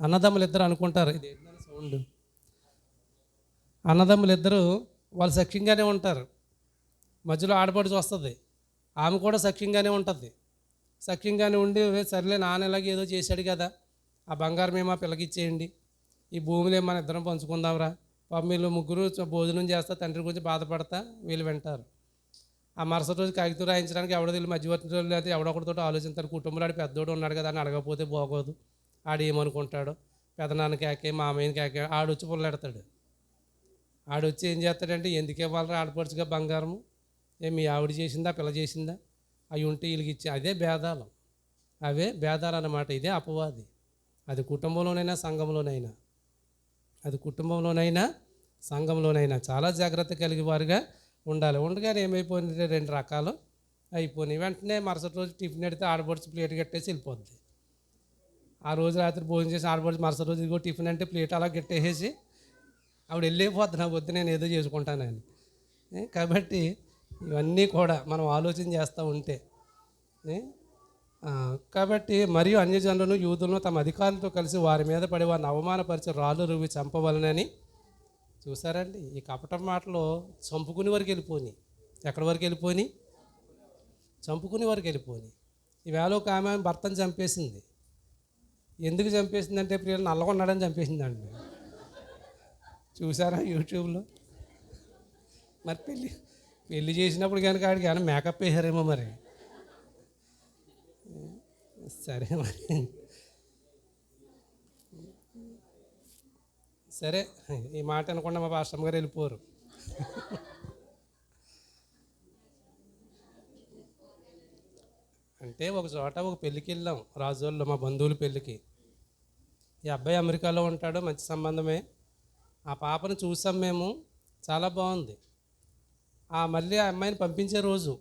అన్నదమ్ములిద్దరు అనుకుంటారు, ఇది సౌండ్, అన్నదమ్ములిద్దరూ వాళ్ళు సఖ్యంగానే ఉంటారు. మధ్యలో ఆడపడుచు వస్తుంది, ఆమె కూడా సఖ్యంగానే ఉంటుంది. సఖ్యంగానే ఉండి సర్లే నాన్న ఎలాగ ఏదో చేశాడు కదా, ఆ బంగారం ఏమో పిల్లకి ఇచ్చేయండి, ఈ భూమిలో మన ఇద్దరం పంచుకుందాంరా, పాపం వీళ్ళు ముగ్గురు భోజనం చేస్తా తండ్రి గురించి బాధపడతా వీళ్ళు వింటారు. ఆ మరుసటి రోజు కాగితం రాయించడానికి ఎవడో వీళ్ళు మధ్యవర్తి రోజులు అయితే ఎవడొకటితో ఆలోచిస్తారు. కుటుంబంలో ఆడి పెద్దోడు ఉన్నాడు కదా అని అడగకపోతే బాగోదు, ఆడు ఏమనుకుంటాడు, పెదనాన్నకి కాకే మామయ్యకి కాకే ఆడొచ్చి పుల్లెడతాడు. ఆడొచ్చి ఏం చేస్తాడంటే, ఎందుకు ఇవ్వాలరా ఆడపడుచుగా బంగారము, మీ ఆవిడ చేసిందా పిల్ల చేసిందా, అవి ఉంటే వీళ్ళకి ఇచ్చి, అవే భేదాలు అన్నమాట. ఇదే అపవాది. అది కుటుంబంలోనైనా సంఘంలోనైనా చాలా జాగ్రత్త కలిగి వారుగా ఉండాలి. ఉండగానే ఏమైపోయిందంటే 2 రకాలు అయిపోయినాయి. వెంటనే మరుసటి రోజు టిఫిన్ ఎడితే ఆడపడుచు ప్లేట్ కట్టేసి వెళ్ళిపోద్ది. ఆ రోజు రాత్రి భోజనం చేసి ఆడపడుచు మరుసటి రోజు ఇదిగో టిఫిన్ అంటే ప్లేట్ అలా కట్టేసి ఆవిడ వెళ్ళిపోద్ది, నా వద్దు నేను ఏదో చేసుకుంటానని. కాబట్టి ఇవన్నీ కూడా మనం ఆలోచన చేస్తూ ఉంటే ఏ? కాబట్టి మరియు అన్యజనులను యూదులను తమ అధికారులతో కలిసి వారి మీద పడి వారిని అవమానపరిచి రాళ్ళు రువ్వి చంపవలనని. చూసారండి, ఈ కపట మాటలు చంపుకుని వరకు వెళ్ళిపోయి. ఎక్కడి వరకు వెళ్ళిపోయి? చంపుకుని వరకు వెళ్ళిపోయి. ఈవేళ ఒక ఆమె భర్తను చంపేసింది. ఎందుకు చంపేసిందంటే ప్రియులు నల్లగా ఉన్నాడని చంపేసిందండి. చూసారా యూట్యూబ్లో? మరి పెళ్ళి చేసినప్పుడు కనుక ఆడికి ఏమైనా మేకప్ వేసారేమో మరి. సరే మరి, సరే, ఈ మాట అనకుండా మా పాస్టమ్ గారు వెళ్ళిపోరు. అంటే ఒక చోట ఒక పెళ్ళికి వెళ్ళాం, రాజోల్లో మా బంధువుల పెళ్ళికి. ఈ అబ్బాయి అమెరికాలో ఉంటాడు, మంచి సంబంధమే. ఆ పాపను చూసాం మేము, చాలా బాగుంది. మళ్ళీ ఆ అమ్మాయిని పంపించే రోజు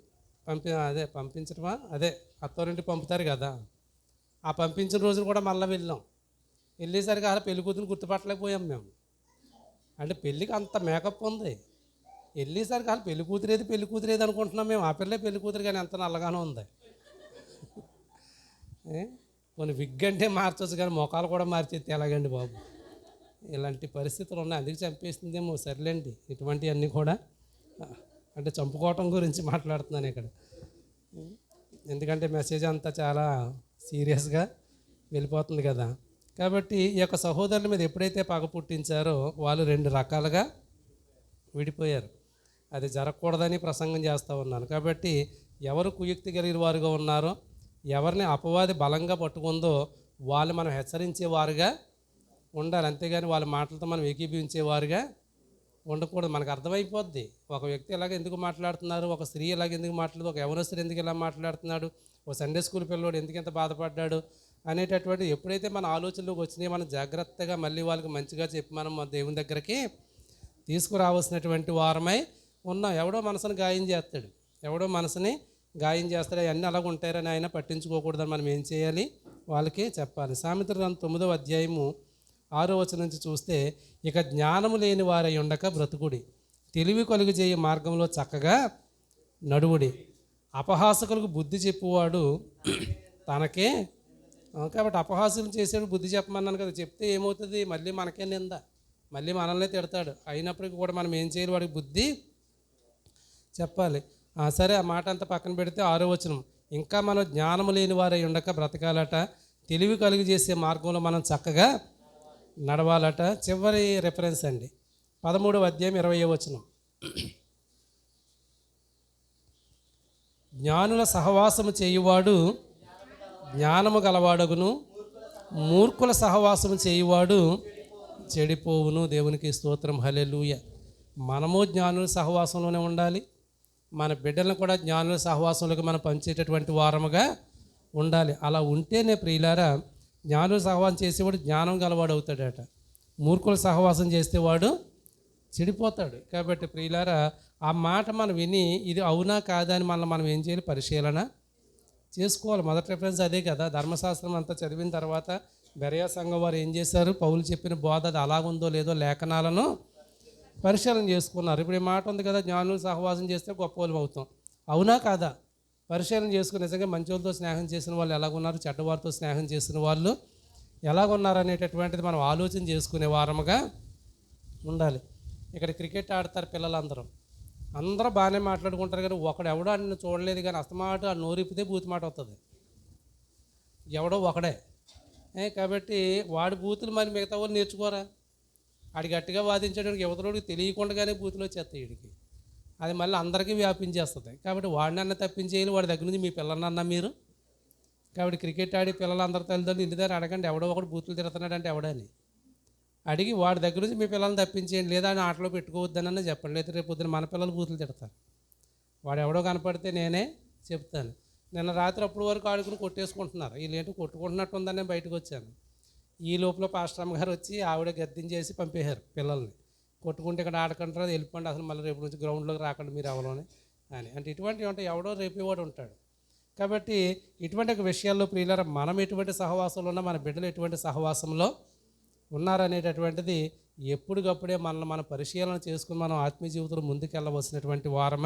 పంపించడమా, అత్తవారింటికి పంపుతారు కదా, ఆ పంపించిన రోజున కూడా మళ్ళీ వెళ్ళాం. వెళ్ళేసరికి అలా పెళ్లి కూతురు గుర్తుపట్టలేకపోయాం మేము. అంటే పెళ్ళికి అంత మేకప్ ఉంది. వెళ్ళేసరికి అలా పెళ్లి కూతురేది అనుకుంటున్నాం మేము. ఆ పిల్లే పెళ్లి కూతురు, కానీ ఎంత నల్లగానే ఉంది. కొన్ని విగ్ అంటే మార్చవచ్చు, కానీ మొఖాలు కూడా మార్చేస్తే ఎలాగండి బాబు? ఇలాంటి పరిస్థితులు ఉన్నాయి, అందుకు చంపేస్తుందేమో. సర్లేండి, ఇటువంటివన్నీ కూడా అంటే చంపుకోవటం గురించి మాట్లాడుతున్నాను ఇక్కడ. ఎందుకంటే మెసేజ్ అంతా చాలా సీరియస్గా వెళ్ళిపోతుంది కదా. కాబట్టి ఈ యొక్క సహోదరుల మీద ఎప్పుడైతే పగ పుట్టించారో వాళ్ళు రెండు రకాలుగా విడిపోయారు. అది జరగకూడదని ప్రసంగం చేస్తూ ఉన్నాను. కాబట్టి ఎవరు కుయుక్తి కలిగిన వారుగా ఉన్నారో, ఎవరిని అపవాది బలంగా పట్టుకుందో వాళ్ళు మనం హెచ్చరించేవారుగా ఉండాలి. అంతేగాని వాళ్ళ మాటలతో మనం ఏకీభవించేవారుగా ఉండకూడదు. మనకు అర్థమైపోద్ది ఒక వ్యక్తి ఇలాగ ఎందుకు మాట్లాడుతున్నారు, ఒక స్త్రీ ఇలాగ ఎందుకు మాట్లాడుతుంది, ఒక యవనస్తుడు ఎందుకు ఇలా మాట్లాడుతున్నాడు, ఒక సండే స్కూల్ పిల్లోడు ఎందుకు ఎంత బాధపడ్డాడు అనేటటువంటి ఎప్పుడైతే మన ఆలోచనలోకి వచ్చినాయి, మనం జాగ్రత్తగా మళ్ళీ వాళ్ళకి మంచిగా చెప్పి మనం దేవుని దగ్గరికి తీసుకురావాల్సినటువంటి వారమై ఉన్నాం. ఎవడో మనసుని గాయం చేస్తాడు, అవన్నీ అలాగ ఉంటారని ఆయన పట్టించుకోకూడదని మనం ఏం చేయాలి, వాళ్ళకి చెప్పాలి. సామెతల గ్రంథం 9వ అధ్యాయము 6వ వచనం నుంచి చూస్తే, ఇక జ్ఞానము లేని వారై ఉండక బ్రతుకుడి, తెలివి కలుగు చేయ మార్గంలో చక్కగా నడువుడి, అపహాసకులకు బుద్ధి చెప్పువాడు తనకే. కాబట్టి అపహాస్యం చేసేవాడు బుద్ధి చెప్పమన్నాను కదా, చెప్తే ఏమవుతుంది, మళ్ళీ మనకే నింద, మళ్ళీ మనల్నే తిడతాడు. అయినప్పటికీ కూడా మనం ఏం చేయాలి, వాడికి బుద్ధి చెప్పాలి. సరే, ఆ మాట అంతా పక్కన పెడితే 6వ వచనం, ఇంకా మనం జ్ఞానము లేని వారై ఉండక బ్రతకాలట, తెలివి కలుగు చేసే మార్గంలో మనం చక్కగా నడవాలట. చివరి రెఫరెన్స్ అండి, 13వ అధ్యాయం 20వ వచనం. జ్ఞానుల సహవాసము చేయువాడు జ్ఞానము గలవాడగును, మూర్ఖుల సహవాసము చేయువాడు చెడిపోవును. దేవునికి స్తోత్రం, హల్లెలూయా. మనము జ్ఞానుల సహవాసంలోనే ఉండాలి, మన బిడ్డలను కూడా జ్ఞానుల సహవాసంలోకి మనం పంచేటటువంటి వారముగా ఉండాలి. అలా ఉంటేనే ప్రియులారా, జ్ఞానుల సహవాసం చేసేవాడు జ్ఞానం గలవాడు అవుతాడట, మూర్ఖుల సహవాసం చేసేవాడు చెడిపోతాడు. కాబట్టి ప్రియులారా, ఆ మాట మనం విని ఇది అవునా కాదా అని మనం ఏం చేయాలి, పరిశీలన చేసుకోవాలి. మొదటి రిఫరెన్స్ అదే కదా. ధర్మశాస్త్రం అంతా చదివిన తర్వాత బెరయా సంఘం వారు ఏం చేశారు, పౌలు చెప్పిన బోధ అది అలాగుందో లేదో లేఖనాలను పరిశీలన చేసుకున్నారు. ఇప్పుడు ఈ మాట ఉంది కదా, జ్ఞానులు సహవాసం చేస్తే గొప్పవాళ్ళు అవుతాం, అవునా కాదా పరిశీలన చేసుకుని నిజంగా మంచి వాళ్ళతో స్నేహం చేసిన వాళ్ళు ఎలాగున్నారు, చెడ్డవారితో స్నేహం చేసిన వాళ్ళు ఎలాగున్నారు అనేటటువంటిది మనం ఆలోచన చేసుకునే వారముగా ఉండాలి. ఇక్కడ క్రికెట్ ఆడతారు పిల్లలందరూ, అందరూ బాగానే మాట్లాడుకుంటారు, కానీ ఒకడు ఎవడో అన్ని చూడలేదు, కానీ అస్తమాట ఆ నోరిపితే బూతు మాట వస్తుంది, ఎవడో ఒకడే. కాబట్టి వాడి బూతులు మరి మిగతా వాళ్ళు నేర్చుకోరా, ఆడి గట్టిగా వాదించడానికి యువతలోడికి తెలియకుండానే బూతులు వచ్చేస్తాయి వీడికి, అది మళ్ళీ అందరికీ వ్యాపించేస్తుంది. కాబట్టి వాడినన్నా తప్పించేయాలి, వాడి దగ్గర నుంచి మీ పిల్లలన్నా మీరు. కాబట్టి క్రికెట్ ఆడి పిల్లలందరూ తల్లిదండ్రులు ఇంటి దగ్గర అడగండి, ఎవడో ఒకడు బూతులు తిడుతున్నాడు అంటే ఎవడని అడిగి వాడి దగ్గర నుంచి మీ పిల్లల్ని తప్పించేయండి, లేదా ఆయన ఆటలో పెట్టుకోవద్దనన్నా చెప్పండి. లేదా రేపు పొద్దున మన పిల్లలు బూతులు తిడతారు. వాడు ఎవడో కనపడితే నేనే చెప్తాను. నిన్న రాత్రి అప్పుడు వరకు ఆడుకుని కొట్టేసుకుంటున్నారు, వీళ్ళు ఏంటో కొట్టుకుంటున్నట్టు ఉందని నేను బయటకు వచ్చాను. ఈ లోపల పాస్టర్ గారు వచ్చి ఆవిడ గద్దించేసి పంపేశారు పిల్లల్ని, కొట్టుకుంటే ఇక్కడ ఆడకంటారు, వెళ్ళిపోండి, అసలు మళ్ళీ రేపు నుంచి గ్రౌండ్లోకి రాకండి మీరు ఎవరోని అని. అంటే ఇటువంటివి ఉంటాయి, ఎవడో రేపేవాడు ఉంటాడు. కాబట్టి ఇటువంటి విషయాల్లో ప్రియులారా, మనం ఎటువంటి సహవాసంలో ఉన్నా, మన బిడ్డలు ఎటువంటి సహవాసంలో ఉన్నారనేటటువంటిది ఎప్పటికప్పుడే మనం పరిశీలన చేసుకుని మనం ఆత్మీయ జీవితంలో ముందుకెళ్ళవలసినటువంటి వారమే